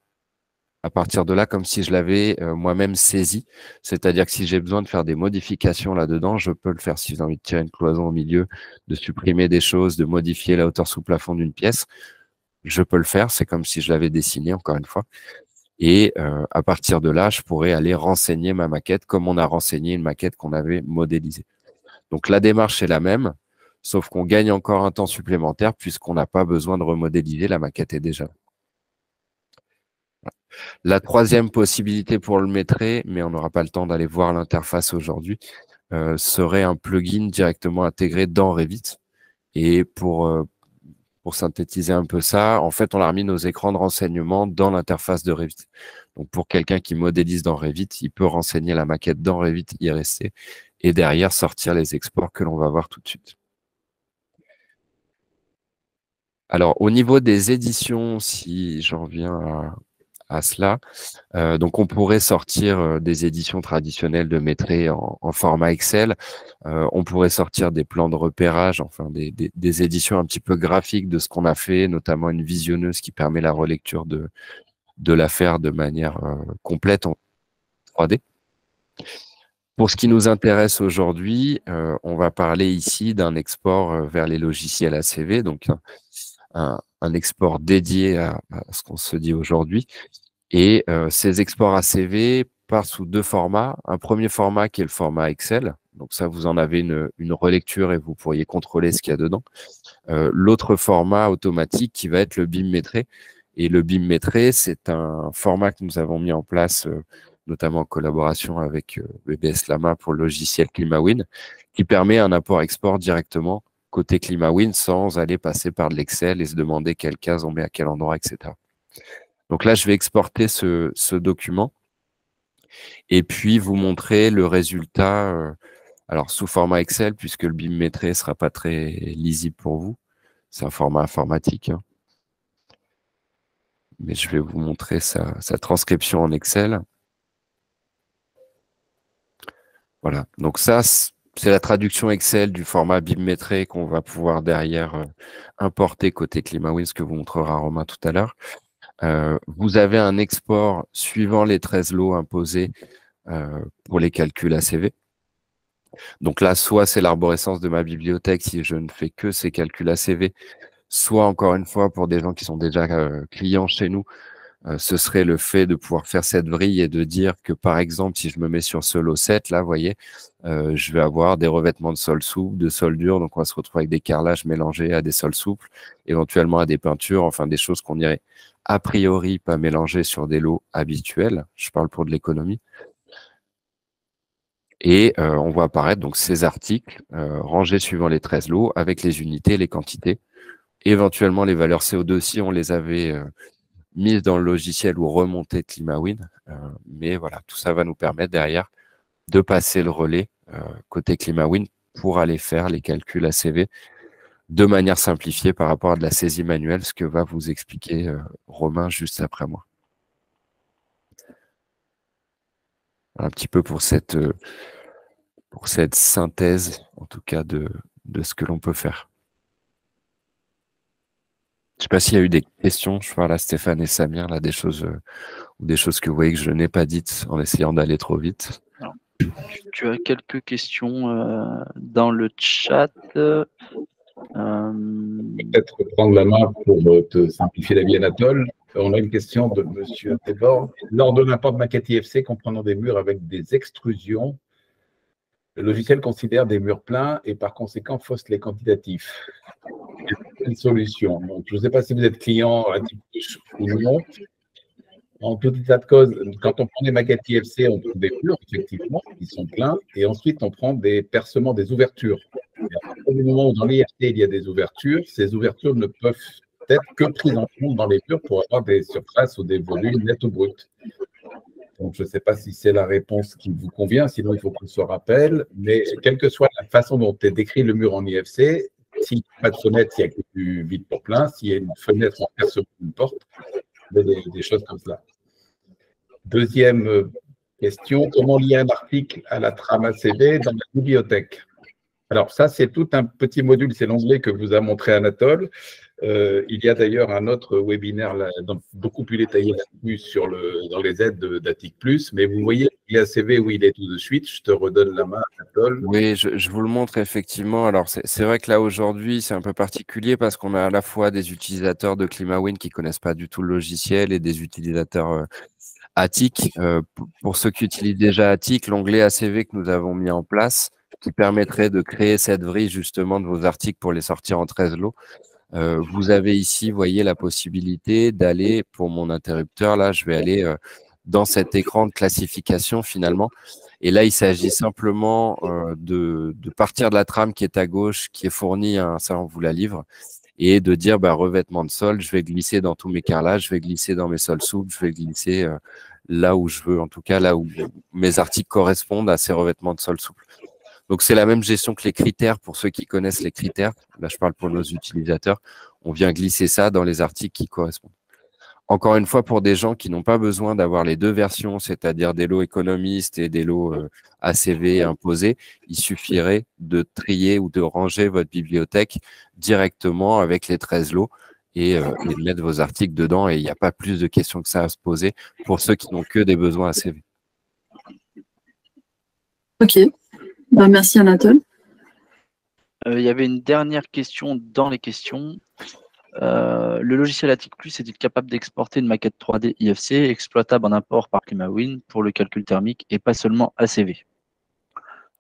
à partir de là, comme si je l'avais moi-même saisie. C'est-à-dire que si j'ai besoin de faire des modifications là-dedans, je peux le faire. Si j'ai envie de tirer une cloison au milieu, de supprimer des choses, de modifier la hauteur sous plafond d'une pièce, je peux le faire. C'est comme si je l'avais dessiné, encore une fois. Et à partir de là, je pourrais aller renseigner ma maquette comme on a renseigné une maquette qu'on avait modélisée. Donc la démarche est la même, sauf qu'on gagne encore un temps supplémentaire puisqu'on n'a pas besoin de remodéliser, la maquette est déjà là. La troisième possibilité pour le maîtrer, mais on n'aura pas le temps d'aller voir l'interface aujourd'hui, serait un plugin directement intégré dans Revit. Et pour synthétiser un peu ça, en fait, on a remis nos écrans de renseignement dans l'interface de Revit. Donc, pour quelqu'un qui modélise dans Revit, il peut renseigner la maquette dans Revit, y rester, et derrière sortir les exports que l'on va voir tout de suite. Alors, au niveau des éditions, si j'en reviens à cela, donc on pourrait sortir des éditions traditionnelles de maîtrise en format Excel. On pourrait sortir des plans de repérage, enfin des éditions un petit peu graphiques de ce qu'on a fait, notamment une visionneuse qui permet la relecture de l'affaire de manière complète en 3D. Pour ce qui nous intéresse aujourd'hui, on va parler ici d'un export vers les logiciels ACV, donc un export dédié à ce qu'on se dit aujourd'hui. Et ces exports ACV partent sous deux formats. Un premier format qui est le format Excel. Donc ça, vous en avez une relecture et vous pourriez contrôler ce qu'il y a dedans. L'autre format automatique qui va être le BIM Maîtrise. Et le BIM Maîtrise, c'est un format que nous avons mis en place, notamment en collaboration avec BBS Lama pour le logiciel ClimaWin, qui permet un import-export directement côté ClimaWin sans aller passer par de l'Excel et se demander quelle case on met à quel endroit, etc. Donc là, je vais exporter ce document et puis vous montrer le résultat alors sous format Excel, puisque le BIM Maîtrise ne sera pas très lisible pour vous. C'est un format informatique. Hein. Mais je vais vous montrer sa transcription en Excel. Voilà. Donc ça, c'est la traduction Excel du format BIM Maîtrise qu'on va pouvoir derrière importer côté ClimaWin, ce que vous montrera Romain tout à l'heure. Vous avez un export suivant les 13 lots imposés pour les calculs ACV. Donc là, soit c'est l'arborescence de ma bibliothèque si je ne fais que ces calculs ACV, soit encore une fois pour des gens qui sont déjà clients chez nous, ce serait le fait de pouvoir faire cette vrille et de dire que par exemple, si je me mets sur ce lot 7, là, vous voyez, je vais avoir des revêtements de sol souple, de sol dur, donc on va se retrouver avec des carrelages mélangés à des sols souples, éventuellement à des peintures, enfin des choses qu'on irait a priori pas mélanger sur des lots habituels. Je parle pour de l'économie. Et on voit apparaître donc ces articles rangés suivant les 13 lots avec les unités, les quantités, éventuellement les valeurs CO2 si on les avait mises dans le logiciel ou remontées de ClimaWin. Mais voilà, tout ça va nous permettre derrière de passer le relais côté ClimaWin pour aller faire les calculs ACV de manière simplifiée par rapport à de la saisie manuelle, ce que va vous expliquer Romain juste après moi. Un petit peu pour cette synthèse, en tout cas, de ce que l'on peut faire. Je ne sais pas s'il y a eu des questions, je vois là Stéphane et Samir, là, des choses que vous voyez que je n'ai pas dites en essayant d'aller trop vite. Alors, tu as quelques questions dans le chat. Peut-être prendre la main pour te simplifier la vie, Anatole. On a une question de M. Tébor. Lors de l'import de maquette IFC comprenant des murs avec des extrusions, le logiciel considère des murs pleins et par conséquent fausse les quantitatifs. Quelle solution? Donc, je ne sais pas si vous êtes client à Tipus ou non. En tout état de cause, quand on prend des maquettes IFC, on prend des murs, effectivement, qui sont pleins, et ensuite on prend des percements, des ouvertures. Et à partir du moment où dans l'IFC il y a des ouvertures, ces ouvertures ne peuvent être que prises en compte dans les murs pour avoir des surfaces ou des volumes nets ou bruts. Donc, je ne sais pas si c'est la réponse qui vous convient, sinon il faut qu'on se rappelle. Mais quelle que soit la façon dont est décrit le mur en IFC, s'il n'y a pas de fenêtre, il n'y a que du vide pour plein. S'il y a une fenêtre en percement d'une porte, des choses comme cela. Deuxième question, comment lier un article à la trame ACV dans la bibliothèque? Alors ça, c'est tout un petit module, c'est l'onglet que vous a montré Anatole. Il y a d'ailleurs un autre webinaire là, beaucoup plus détaillé là-dessus dans les aides d'Attic+, mais vous voyez l'ACV où il est tout de suite. Je te redonne la main, Anatole. Oui, je vous le montre effectivement. Alors c'est vrai que là aujourd'hui, c'est un peu particulier parce qu'on a à la fois des utilisateurs de ClimaWin qui connaissent pas du tout le logiciel et des utilisateurs Attic. Pour ceux qui utilisent déjà Attic, l'onglet ACV que nous avons mis en place, qui permettrait de créer cette vrille justement de vos articles pour les sortir en 13 lots. Vous avez ici, vous voyez, la possibilité d'aller, pour mon interrupteur, là, je vais aller dans cet écran de classification finalement. Et là, il s'agit simplement de partir de la trame qui est à gauche, qui est fournie, hein, ça on vous la livre, et de dire revêtement de sol, je vais glisser dans tous mes carrelages, je vais glisser dans mes sols souples, je vais glisser là où je veux, en tout cas là où mes articles correspondent à ces revêtements de sol souples. Donc, c'est la même gestion que les critères pour ceux qui connaissent les critères. Là, je parle pour nos utilisateurs. On vient glisser ça dans les articles qui correspondent. Encore une fois, pour des gens qui n'ont pas besoin d'avoir les deux versions, c'est-à-dire des lots économistes et des lots ACV imposés, il suffirait de trier ou de ranger votre bibliothèque directement avec les 13 lots et de mettre vos articles dedans. Et il n'y a pas plus de questions que ça à se poser pour ceux qui n'ont que des besoins ACV. Ok. Merci Anatole. Il y avait une dernière question dans les questions. Le logiciel Attic+ est-il capable d'exporter une maquette 3D IFC exploitable en import par ClimaWin pour le calcul thermique et pas seulement ACV?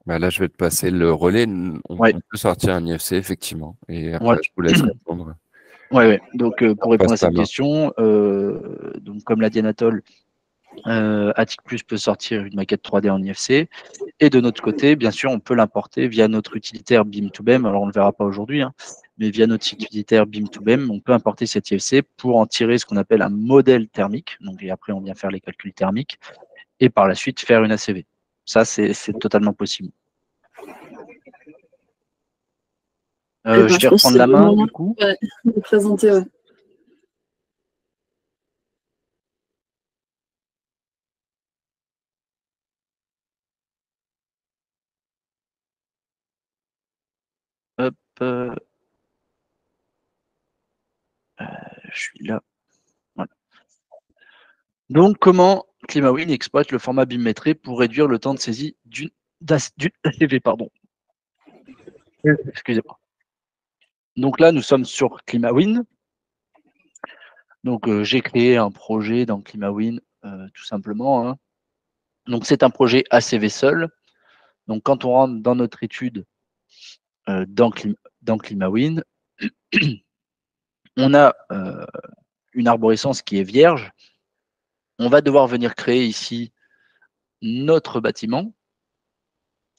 Là, je vais te passer le relais. On peut sortir un IFC, effectivement. Et après, je vous laisse répondre. Oui. Donc, pour répondre à cette question, donc, comme l'a dit Anatole, Attic+ peut sortir une maquette 3D en IFC. Et de notre côté, bien sûr, on peut l'importer via notre utilitaire BIM2BEM. Alors, on ne le verra pas aujourd'hui, hein, mais via notre utilitaire BIM2BEM, on peut importer cet IFC pour en tirer ce qu'on appelle un modèle thermique. Donc, et après, on vient faire les calculs thermiques et par la suite faire une ACV. Ça, c'est totalement possible. Je vais reprendre la main, du coup. Ouais, de présenter, ouais. Hop. Je suis là. Voilà. Donc, comment ClimaWin exploite le format BIM-métré pour réduire le temps de saisie d'une ACV, pardon. Excusez-moi. Donc là, nous sommes sur ClimaWin. Donc, j'ai créé un projet dans ClimaWin, tout simplement. Hein. Donc, c'est un projet ACV seul. Donc, quand on rentre dans notre étude dans ClimaWin, on a une arborescence qui est vierge. On va devoir venir créer ici notre bâtiment.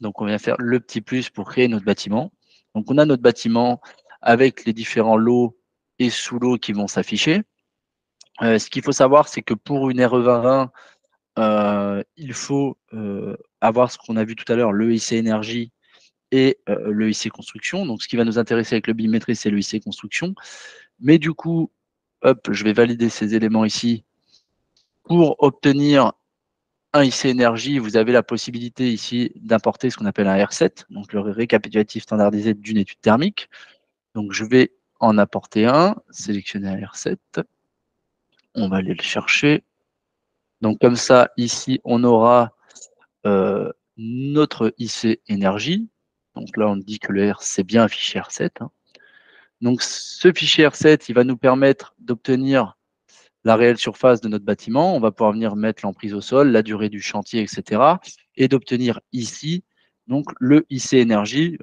Donc, on vient faire le petit plus pour créer notre bâtiment. Donc, on a notre bâtiment avec les différents lots et sous-lots qui vont s'afficher. Ce qu'il faut savoir, c'est que pour une RE2020, il faut avoir ce qu'on a vu tout à l'heure, le IC énergie et le IC construction. Donc, ce qui va nous intéresser avec le BIM maîtrise, c'est le IC construction. Mais du coup, hop, je vais valider ces éléments ici. Pour obtenir un IC énergie, vous avez la possibilité ici d'importer ce qu'on appelle un R7, donc le récapitulatif standardisé d'une étude thermique. Donc, je vais en apporter un, sélectionner un R7. On va aller le chercher. Donc, comme ça, ici, on aura notre IC énergie. Donc là, on dit que le R, c'est bien un fichier R7. Hein. Donc, ce fichier R7, il va nous permettre d'obtenir la réelle surface de notre bâtiment. On va pouvoir venir mettre l'emprise au sol, la durée du chantier, etc. Et d'obtenir ici donc le IC énergie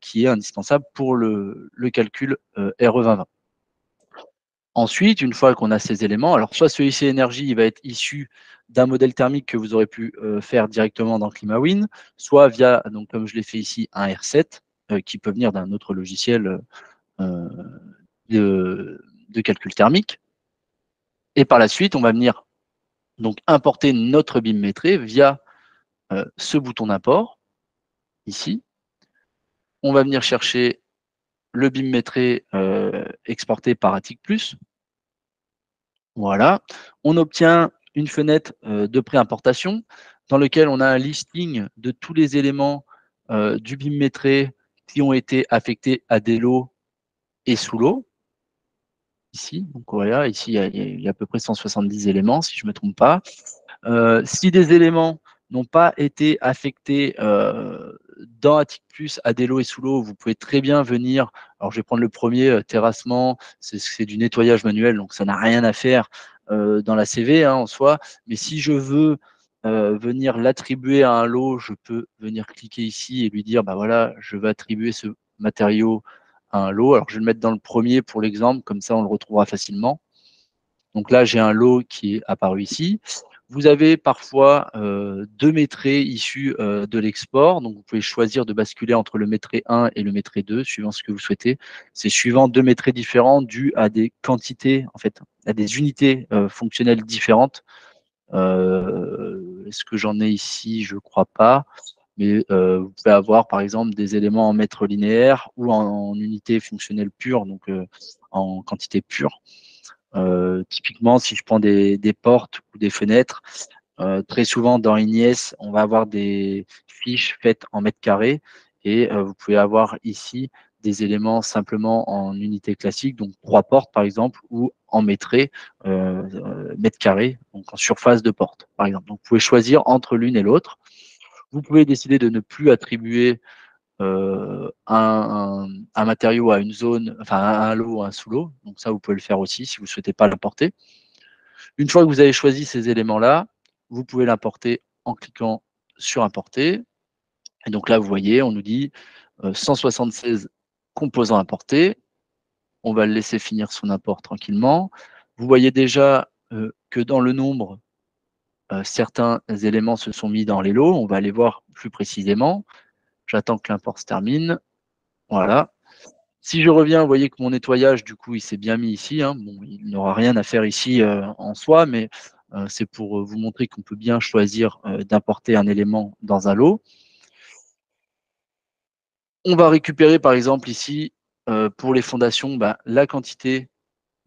qui est indispensable pour le calcul RE2020. Ensuite, une fois qu'on a ces éléments, alors soit ce IC énergie il va être issu d'un modèle thermique que vous aurez pu faire directement dans ClimaWin, soit via, donc comme je l'ai fait ici, un R7 qui peut venir d'un autre logiciel de calcul thermique. Et par la suite, on va venir donc importer notre BIM maîtrisé via ce bouton d'import, ici. On va venir chercher le BIM maîtrisé exporté par Attic+. Voilà. On obtient une fenêtre de préimportation dans laquelle on a un listing de tous les éléments du BIM maîtrisé qui ont été affectés à des lots et sous lot. Ici, donc voilà, ici il y a à peu près 170 éléments, si je ne me trompe pas. Si des éléments n'ont pas été affectés dans Attic+ à des lots et sous lots, vous pouvez très bien venir, alors je vais prendre le premier, terrassement, c'est du nettoyage manuel, donc ça n'a rien à faire dans la CV hein, en soi, mais si je veux venir l'attribuer à un lot, je peux venir cliquer ici et lui dire, bah voilà, je veux attribuer ce matériau à un lot. Alors je vais le mettre dans le premier pour l'exemple, comme ça on le retrouvera facilement. Donc là, j'ai un lot qui est apparu ici. Vous avez parfois deux maîtrisés issus de l'export. Donc, vous pouvez choisir de basculer entre le maîtrisé 1 et le maîtrisé 2, suivant ce que vous souhaitez. C'est suivant deux maîtrisés différents dus à des quantités, en fait, à des unités fonctionnelles différentes. Est-ce que j'en ai ici? Je ne crois pas. Mais vous pouvez avoir, par exemple, des éléments en mètres linéaires ou en unités fonctionnelles pures, donc en quantité pure. Typiquement, si je prends des portes ou des fenêtres, très souvent dans Ignies, on va avoir des fiches faites en mètres carrés et vous pouvez avoir ici des éléments simplement en unité classique, donc 3 portes par exemple, ou en mètres carrés, donc en surface de porte par exemple. Donc vous pouvez choisir entre l'une et l'autre. Vous pouvez décider de ne plus attribuer un matériau à une zone, enfin à un lot ou un sous-lot. Donc ça, vous pouvez le faire aussi si vous ne souhaitez pas l'importer. Une fois que vous avez choisi ces éléments-là, vous pouvez l'importer en cliquant sur Importer. Et donc là, vous voyez, on nous dit 176 composants importés. On va le laisser finir son import tranquillement. Vous voyez déjà que dans le nombre, certains éléments se sont mis dans les lots. On va aller voir plus précisément. J'attends que l'import se termine. Voilà. Si je reviens, vous voyez que mon nettoyage, du coup, il s'est bien mis ici. Hein. Bon, il n'aura rien à faire ici en soi, mais c'est pour vous montrer qu'on peut bien choisir d'importer un élément dans un lot. On va récupérer, par exemple, ici, pour les fondations, la quantité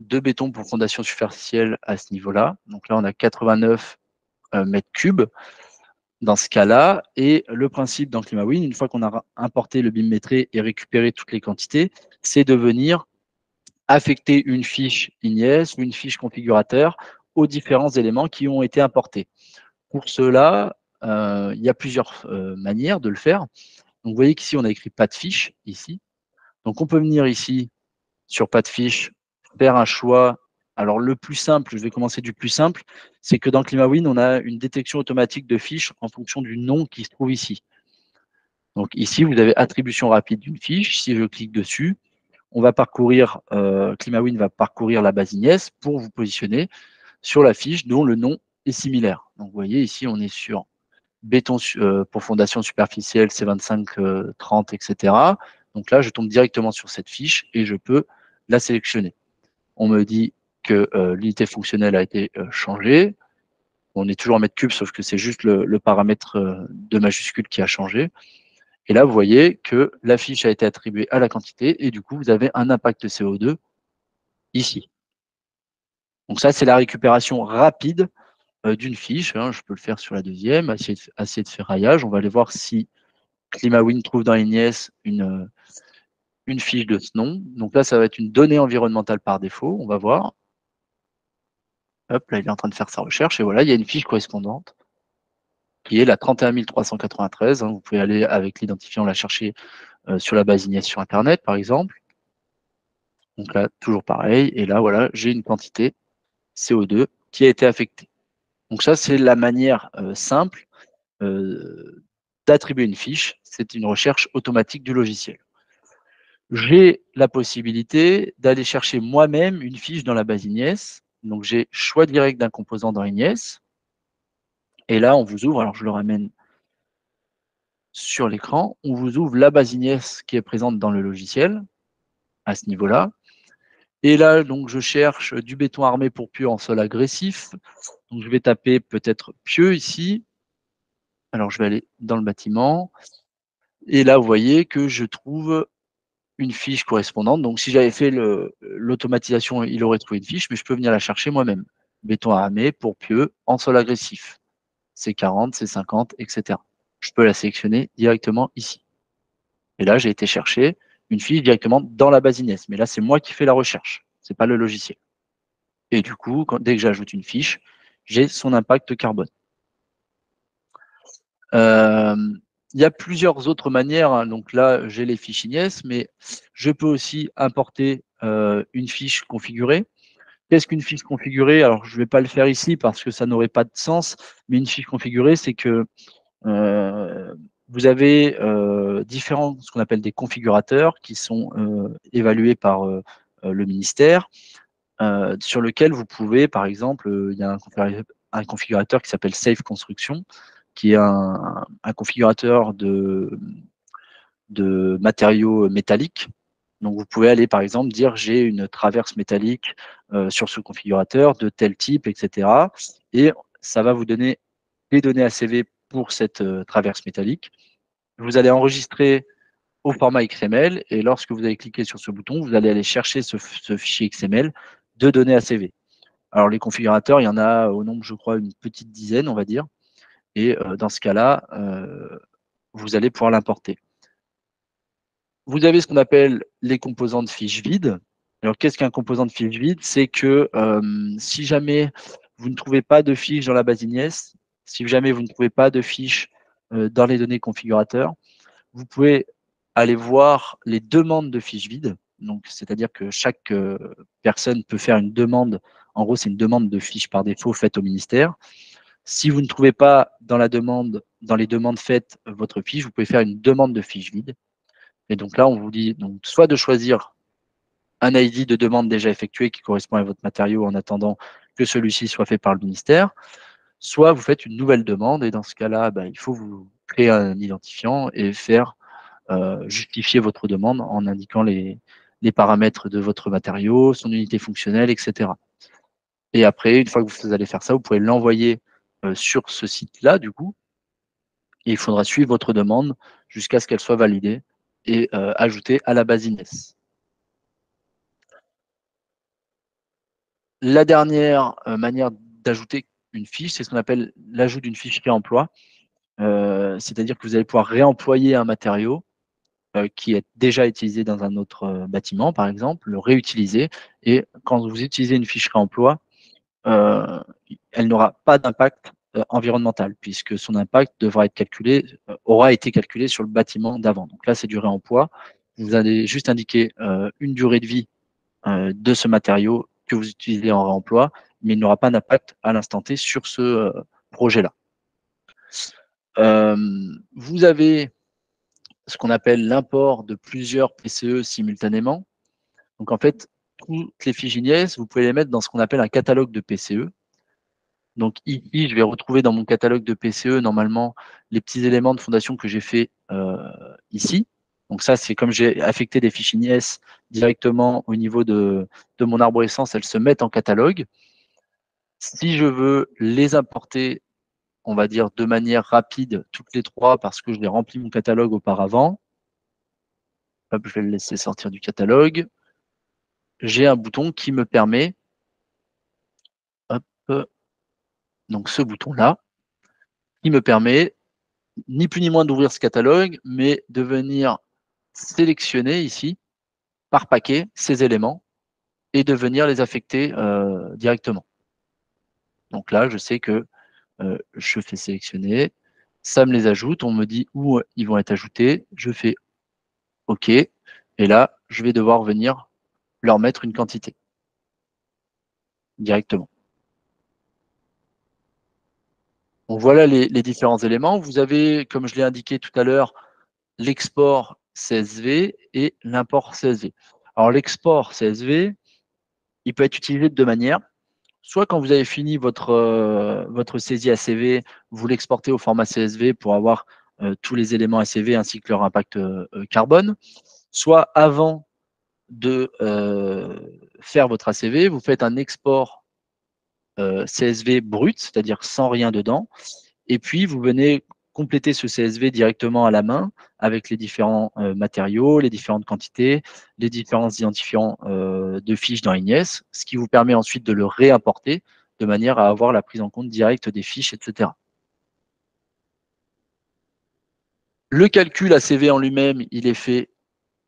de béton pour fondation superficielle à ce niveau-là. Donc là, on a 89 mètres cubes. Dans ce cas-là, et le principe dans ClimaWin, une fois qu'on a importé le BIM maîtrisé et récupéré toutes les quantités, c'est de venir affecter une fiche Ignies ou une fiche configurateur aux différents éléments qui ont été importés. Pour cela, il y a plusieurs manières de le faire. Donc, vous voyez qu'ici, on a écrit pas de fiche, ici. Donc, on peut venir ici, sur pas de fiche, faire un choix. Alors, le plus simple, je vais commencer du plus simple, c'est que dans ClimaWin, on a une détection automatique de fiches en fonction du nom qui se trouve ici. Donc, ici, vous avez attribution rapide d'une fiche. Si je clique dessus, on va parcourir, ClimaWin va parcourir la base Ignies pour vous positionner sur la fiche dont le nom est similaire. Donc, vous voyez, ici, on est sur béton pour fondation superficielle, C25, 30, etc. Donc là, je tombe directement sur cette fiche et je peux la sélectionner. On me dit que l'unité fonctionnelle a été changée. On est toujours en mètres cubes, sauf que c'est juste le paramètre de majuscule qui a changé. Et là, vous voyez que la fiche a été attribuée à la quantité et du coup, vous avez un impact CO2 ici. Donc ça, c'est la récupération rapide d'une fiche. Hein. Je peux le faire sur la deuxième, assiette de ferraillage. On va aller voir si ClimaWin trouve dans l'INIES une fiche de ce nom. Donc là, ça va être une donnée environnementale par défaut. On va voir. Hop, là, il est en train de faire sa recherche. Et voilà, il y a une fiche correspondante qui est la 31 393. Hein. Vous pouvez aller avec l'identifiant la chercher sur la base INIES sur Internet, par exemple. Donc là, toujours pareil. Et là, voilà, j'ai une quantité CO2 qui a été affectée. Donc ça, c'est la manière simple d'attribuer une fiche. C'est une recherche automatique du logiciel. J'ai la possibilité d'aller chercher moi-même une fiche dans la base INIES. Donc j'ai choix direct d'un composant dans INIES. Et là, on vous ouvre, alors je le ramène sur l'écran, on vous ouvre la base INIES qui est présente dans le logiciel, à ce niveau-là. Et là, donc, je cherche du béton armé pour pieux en sol agressif. Donc, je vais taper peut-être pieux ici. Alors, je vais aller dans le bâtiment. Et là, vous voyez que je trouve une fiche correspondante. Donc, si j'avais fait l'automatisation, il aurait trouvé une fiche, mais je peux venir la chercher moi-même. Béton armé pour pieux en sol agressif. C40, C50, etc. Je peux la sélectionner directement ici. Et là, j'ai été chercher une fiche directement dans la base INIES. Mais là, c'est moi qui fais la recherche. Ce n'est pas le logiciel. Et du coup, dès que j'ajoute une fiche, j'ai son impact carbone. Il y a plusieurs autres manières. Hein. Donc là, j'ai les fiches INIES, mais je peux aussi importer une fiche configurée. Qu'est-ce qu'une fiche configurée? Alors, je ne vais pas le faire ici parce que ça n'aurait pas de sens, mais une fiche configurée, c'est que vous avez différents, ce qu'on appelle des configurateurs qui sont évalués par le ministère, sur lequel vous pouvez, par exemple, il y a un configurateur qui s'appelle Safe Construction, qui est un configurateur de matériaux métalliques. Donc, vous pouvez aller, par exemple, dire j'ai une traverse métallique sur ce configurateur de tel type, etc. Et ça va vous donner les données ACV pour cette traverse métallique. Vous allez enregistrer au format XML et lorsque vous allez cliquer sur ce bouton, vous allez aller chercher ce fichier XML de données ACV. Alors, les configurateurs, il y en a au nombre, je crois, une petite dizaine, on va dire. Et dans ce cas-là, vous allez pouvoir l'importer. Vous avez ce qu'on appelle les composants de fiches vides. Alors, qu'est-ce qu'un composant de fiche vide? C'est que si jamais vous ne trouvez pas de fiche dans la base INIES, si jamais vous ne trouvez pas de fiche dans les données configurateurs, vous pouvez aller voir les demandes de fiches vides. Donc, c'est-à-dire que chaque personne peut faire une demande. En gros, c'est une demande de fiche par défaut faite au ministère. Si vous ne trouvez pas dans la demande, dans les demandes faites votre fiche, vous pouvez faire une demande de fiche vide. Et donc là, on vous dit donc soit de choisir un ID de demande déjà effectué qui correspond à votre matériau en attendant que celui-ci soit fait par le ministère, soit vous faites une nouvelle demande et dans ce cas-là, il faut vous créer un identifiant et faire justifier votre demande en indiquant les paramètres de votre matériau, son unité fonctionnelle, etc. Et après, une fois que vous allez faire ça, vous pouvez l'envoyer sur ce site-là, du coup, et il faudra suivre votre demande jusqu'à ce qu'elle soit validée et ajoutée à la base INIES. La dernière manière d'ajouter une fiche, c'est ce qu'on appelle l'ajout d'une fiche réemploi. C'est-à-dire que vous allez pouvoir réemployer un matériau qui est déjà utilisé dans un autre bâtiment, par exemple, le réutiliser. Et quand vous utilisez une fiche réemploi, elle n'aura pas d'impact environnemental, puisque son impact devra être calculé, aura été calculé sur le bâtiment d'avant. Donc là, c'est du réemploi. Vous allez juste indiquer une durée de vie de ce matériau que vous utilisez en réemploi, mais il n'aura pas d'impact à l'instant T sur ce projet-là. Vous avez ce qu'on appelle l'import de plusieurs PCE simultanément. Donc en fait, toutes les fiches INIES, vous pouvez les mettre dans ce qu'on appelle un catalogue de PCE. Donc ici, je vais retrouver dans mon catalogue de PCE, normalement, les petits éléments de fondation que j'ai fait ici. Donc ça, c'est comme j'ai affecté des fiches INIES directement au niveau de mon arborescence, elles se mettent en catalogue. Si je veux les importer on va dire, de manière rapide toutes les trois parce que je l'ai rempli mon catalogue auparavant. Hop, je vais le laisser sortir du catalogue. J'ai un bouton qui me permet, hop, donc ce bouton-là, qui me permet ni plus ni moins d'ouvrir ce catalogue, mais de venir sélectionner ici, par paquet, ces éléments et de venir les affecter directement. Donc là, je sais que je fais sélectionner, ça me les ajoute, on me dit où ils vont être ajoutés, je fais OK, et là, je vais devoir venir leur mettre une quantité directement. Donc voilà les différents éléments. Vous avez, comme je l'ai indiqué tout à l'heure, l'export CSV et l'import CSV. Alors l'export CSV, il peut être utilisé de deux manières. Soit quand vous avez fini votre saisie ACV, vous l'exportez au format CSV pour avoir tous les éléments ACV ainsi que leur impact carbone. Soit avant de faire votre ACV, vous faites un export CSV brut, c'est-à-dire sans rien dedans, et puis vous venez compléter ce CSV directement à la main avec les différents matériaux, les différentes quantités, les différents identifiants de fiches dans Ignes, ce qui vous permet ensuite de le réimporter de manière à avoir la prise en compte directe des fiches, etc. Le calcul ACV en lui-même, il est fait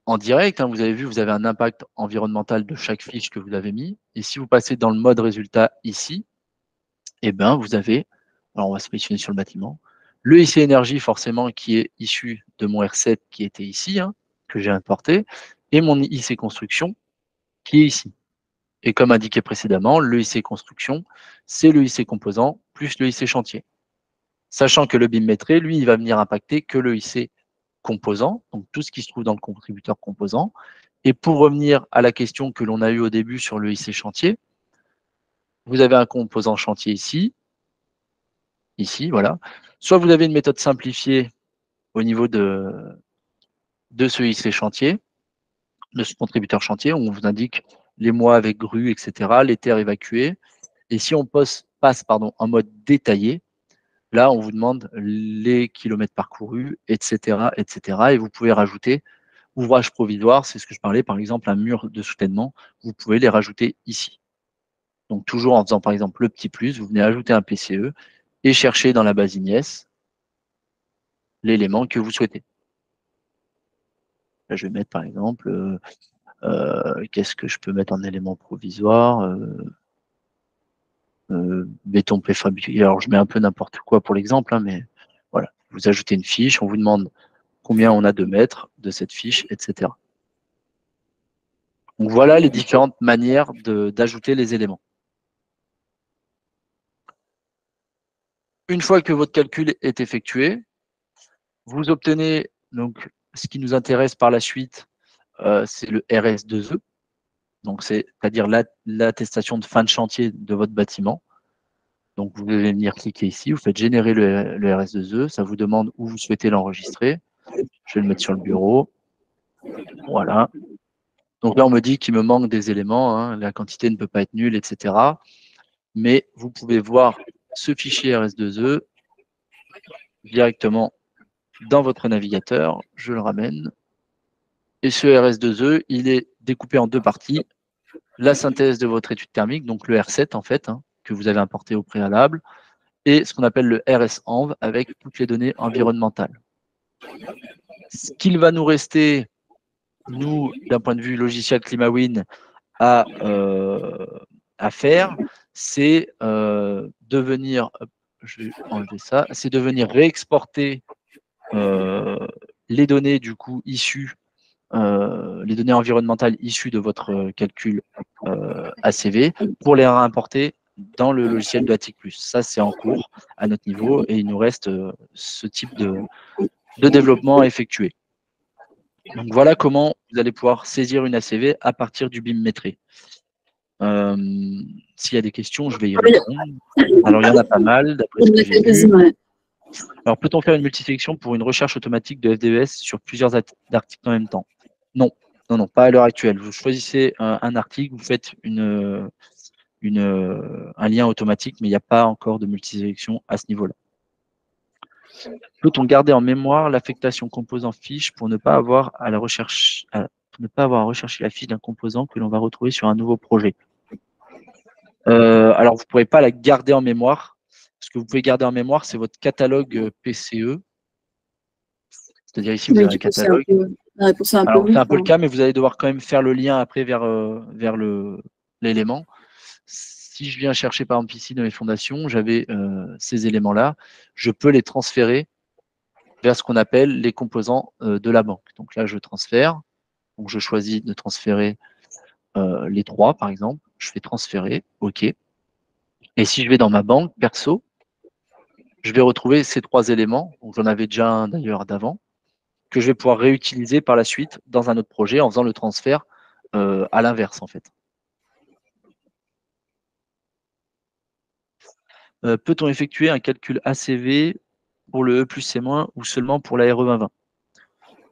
en direct. Hein, vous avez vu, vous avez un impact environnemental de chaque fiche que vous avez mis. Et si vous passez dans le mode résultat ici, eh ben, vous avez, alors on va se positionner sur le bâtiment, le IC énergie forcément qui est issu de mon R7 qui était ici, hein, que j'ai importé, et mon IC construction qui est ici. Et comme indiqué précédemment, le IC construction, c'est le IC composant plus le IC chantier. Sachant que le BIM métré, lui, il va venir impacter que le IC composant, donc tout ce qui se trouve dans le contributeur composant. Et pour revenir à la question que l'on a eue au début sur le IC chantier, vous avez un composant chantier ici, voilà. Soit vous avez une méthode simplifiée au niveau de ce IC chantier, de ce contributeur chantier, où on vous indique les mois avec grue, etc., les terres évacuées. Et si on passe en mode détaillé, là, on vous demande les kilomètres parcourus, etc., etc. Et vous pouvez rajouter ouvrage provisoire, c'est ce que je parlais, par exemple, un mur de soutènement, vous pouvez les rajouter ici. Donc, toujours en faisant, par exemple, le petit plus, vous venez ajouter un PCE et chercher dans la base Ignes l'élément que vous souhaitez. Là, je vais mettre, par exemple, qu'est-ce que je peux mettre en élément provisoire béton préfabriqué. Alors, je mets un peu n'importe quoi pour l'exemple, hein, mais voilà. Vous ajoutez une fiche, on vous demande combien on a de mètres de cette fiche, etc. Donc, voilà les différentes manières d'ajouter les éléments. Une fois que votre calcul est effectué, vous obtenez donc ce qui nous intéresse par la suite, c'est le RS2E. Donc, c'est-à-dire l'attestation de fin de chantier de votre bâtiment. Donc, vous devez venir cliquer ici, vous faites générer le RS2E, ça vous demande où vous souhaitez l'enregistrer. Je vais le mettre sur le bureau. Voilà. Donc là, on me dit qu'il me manque des éléments, hein, la quantité ne peut pas être nulle, etc. Mais vous pouvez voir ce fichier RS2E directement dans votre navigateur. Je le ramène. Et ce RS2E, il est découpé en deux parties. La synthèse de votre étude thermique, donc le R7 en fait, hein, que vous avez importé au préalable, et ce qu'on appelle le RS-ENV avec toutes les données environnementales. Ce qu'il va nous rester, nous, d'un point de vue logiciel ClimaWin, à faire, c'est de venir, je vais enlever ça, c'est de venir réexporter les données du coup issues, les données environnementales issues de votre calcul ACV pour les réimporter dans le logiciel de ATIC+. Ça, c'est en cours à notre niveau et il nous reste ce type de développement à effectuer. Donc voilà comment vous allez pouvoir saisir une ACV à partir du BIM métré. S'il y a des questions, je vais y répondre. Alors, il y en a pas mal, d'après ce que j'ai vu. Alors, peut-on faire une multisélection pour une recherche automatique de FDES sur plusieurs articles en même temps? Non, non, non, pas à l'heure actuelle. Vous choisissez un article, vous faites un lien automatique, mais il n'y a pas encore de multisélection à ce niveau-là. Peut-on garder en mémoire l'affectation composant fiche pour ne pas avoir à rechercher la fiche d'un composant que l'on va retrouver sur un nouveau projet? Alors, vous ne pourrez pas la garder en mémoire. Ce que vous pouvez garder en mémoire, c'est votre catalogue PCE. C'est-à-dire ici, vous avez un catalogue. C'est un Alors, peu c'est un peu le cas, mais vous allez devoir quand même faire le lien après vers l'élément. Si je viens chercher, par exemple, ici dans les fondations, j'avais ces éléments-là, je peux les transférer vers ce qu'on appelle les composants de la banque. Donc là, je transfère. Donc, je choisis de transférer les 3, par exemple. Je fais transférer, OK. Et si je vais dans ma banque perso, je vais retrouver ces 3 éléments. Donc, j'en avais déjà un d'ailleurs d'avant, que je vais pouvoir réutiliser par la suite dans un autre projet en faisant le transfert à l'inverse, en fait. Peut-on effectuer un calcul ACV pour le E plus C- ou seulement pour la RE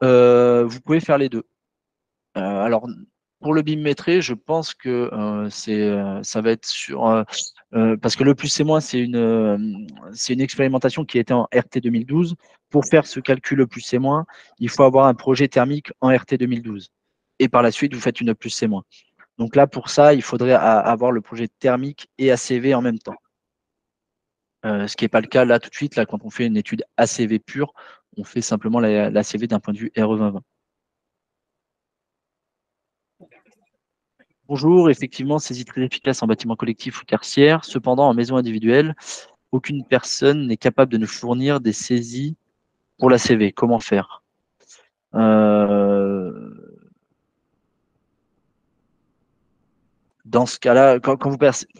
2020? Vous pouvez faire les deux. Alors, pour le BIM métré, je pense que ça va être sur... parce que le plus C-, c'est une expérimentation qui était en RT 2012. Pour faire ce calcul E plus C-, il faut avoir un projet thermique en RT 2012. Et par la suite, vous faites une E plus C-. Donc là, pour ça, il faudrait avoir le projet thermique et ACV en même temps. Ce qui n'est pas le cas là tout de suite. Là, quand on fait une étude ACV pure, on fait simplement l'ACV d'un point de vue RE 2020. Bonjour, effectivement, saisie très efficace en bâtiment collectif ou tertiaire. Cependant, en maison individuelle, aucune personne n'est capable de nous fournir des saisies pour la CV. Comment faire? Dans ce cas-là, quand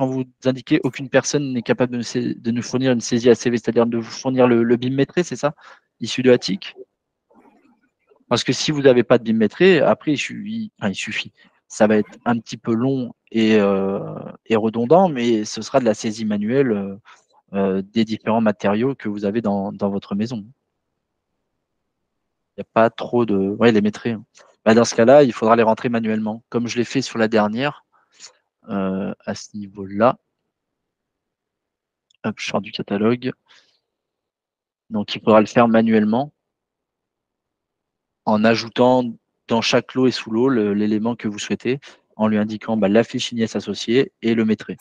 vous indiquez aucune personne n'est capable de nous fournir une saisie ACV, c'est-à-dire de vous fournir le BIM métré, c'est ça? Issu de ATIC? Parce que si vous n'avez pas de BIM métré, après, il suffit. Ça va être un petit peu long et redondant, mais ce sera de la saisie manuelle des différents matériaux que vous avez dans votre maison. Il n'y a pas trop de... Ouais, les métrés. Bah, dans ce cas-là, il faudra les rentrer manuellement, comme je l'ai fait sur la dernière, à ce niveau-là. Hop, je sors du catalogue. Donc, il faudra le faire manuellement en ajoutant dans chaque lot et sous lot l'élément que vous souhaitez, en lui indiquant la fiche INIES associée et le métré.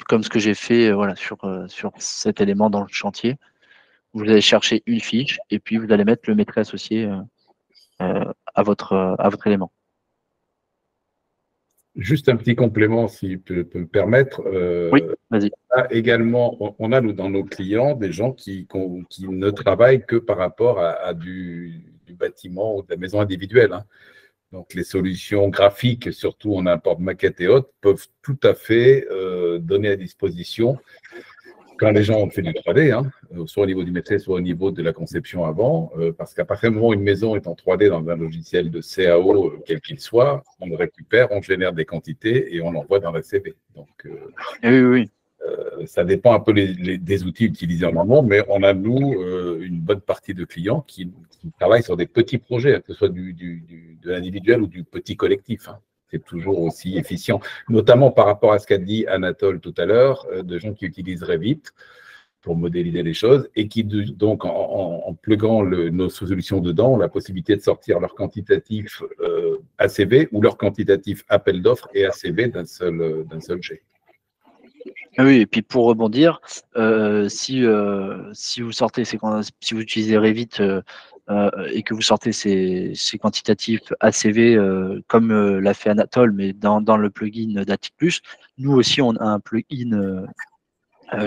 Comme ce que j'ai fait voilà, sur cet élément dans le chantier. Vous allez chercher une fiche et puis vous allez mettre le métré associé à votre élément. Juste un petit complément, si peut me permettre. Oui, vas-y. Également, on a dans nos clients des gens qui ne travaillent que par rapport à du bâtiment ou de la maison individuelle. Hein. Donc, les solutions graphiques, surtout en import maquette et autres, peuvent tout à fait donner à disposition quand les gens ont fait du 3D, hein, soit au niveau du métier, soit au niveau de la conception avant, parce qu'à partir du moment où une maison est en 3D dans un logiciel de CAO, quel qu'il soit, on le récupère, on génère des quantités et on l'envoie dans la CV. Donc, oui. Ça dépend un peu des outils utilisés en amont, mais on a, nous, une bonne partie de clients qui travaillent sur des petits projets, que ce soit de l'individuel ou du petit collectif. Hein. C'est toujours aussi efficient, notamment par rapport à ce qu'a dit Anatole tout à l'heure, de gens qui utilisent Revit pour modéliser les choses et qui, donc, en pluguant nos solutions dedans, ont la possibilité de sortir leur quantitatif ACV ou leur quantitatif appel d'offres et ACV d'un seul jet. Oui, et puis pour rebondir, si vous sortez, si vous utilisez Revit et que vous sortez ces quantitatifs ACV comme l'a fait Anatole, mais dans le plugin d'Atic+, nous aussi on a un plugin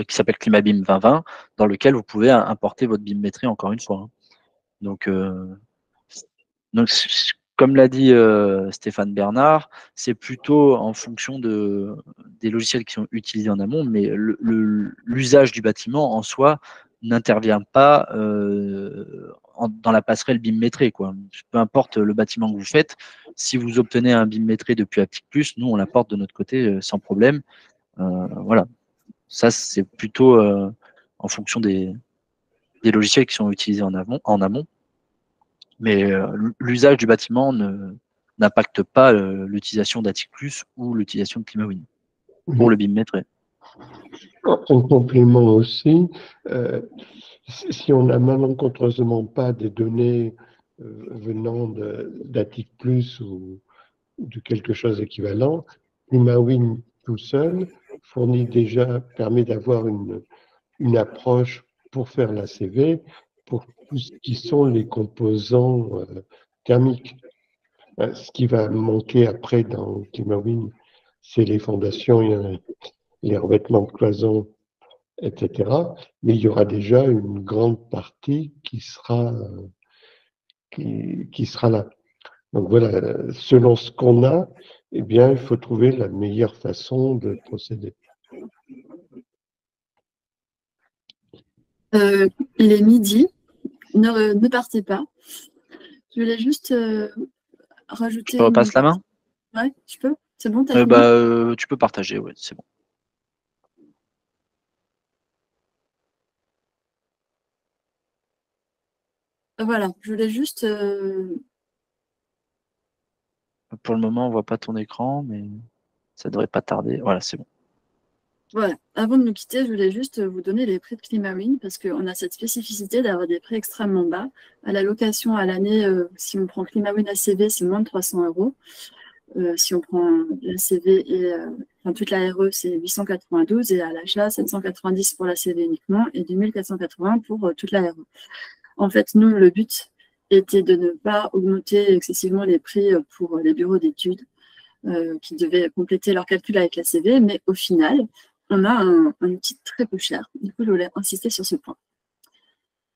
qui s'appelle ClimaBIM 2020, dans lequel vous pouvez importer votre BIM métré encore une fois. Hein. Donc comme l'a dit Stéphane Bernard, c'est plutôt en fonction des logiciels qui sont utilisés en amont, mais l'usage du bâtiment en soi n'intervient pas dans la passerelle BIM métré. Peu importe le bâtiment que vous faites, si vous obtenez un BIM métré depuis Aptic+, nous on l'apporte de notre côté sans problème. Voilà. Ça, c'est plutôt en fonction des logiciels qui sont utilisés en amont. Mais l'usage du bâtiment n'impacte pas l'utilisation d'Attic+ ou l'utilisation de ClimaWin pour le BIM métré. En complément aussi, si on n'a malencontreusement pas des données venant d'Attic Plus ou de quelque chose d'équivalent, ClimaWin tout seul permet d'avoir une approche pour faire la CV pour tout ce qui sont les composants thermiques. Ce qui va manquer après dans ClimaWin, c'est les fondations, les revêtements de cloison, etc. Mais il y aura déjà une grande partie qui sera là. Donc voilà, selon ce qu'on a, eh bien, il faut trouver la meilleure façon de procéder. Il est midi, ne partez pas. Je voulais juste rajouter. Je repasse la main? Ouais, tu peux? C'est bon, t'as fini? Tu peux partager, ouais, c'est bon. Voilà, je voulais juste. Pour le moment, on voit pas ton écran, mais ça devrait pas tarder. Voilà, c'est bon. Voilà, avant de nous quitter, je voulais juste vous donner les prix de ClimaWin parce qu'on a cette spécificité d'avoir des prix extrêmement bas. À la location à l'année, si on prend ClimaWin ACV, c'est moins de 300 €. Si on prend l'ACV et toute la RE, c'est 892 et à l'achat, 790 pour l'ACV uniquement et 2480 pour toute la RE. En fait, nous, le but était de ne pas augmenter excessivement les prix pour les bureaux d'études qui devaient compléter leur calcul avec l'ACV, mais au final, on a un outil très peu cher. Du coup, je voulais insister sur ce point.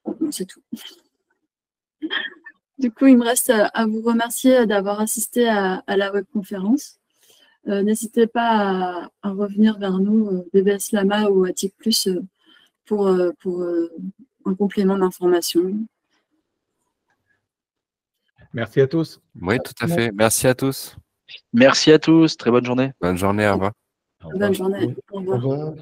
Bon, c'est tout. Du coup, il me reste à vous remercier d'avoir assisté à la webconférence. N'hésitez pas à revenir vers nous, BBS Lama ou Attic Plus, pour un complément d'information. Merci à tous. Oui, tout à fait. Merci à tous. Merci à tous. Très bonne journée. Bonne journée, au revoir. Au revoir. Bonne journée. Au revoir. Au revoir.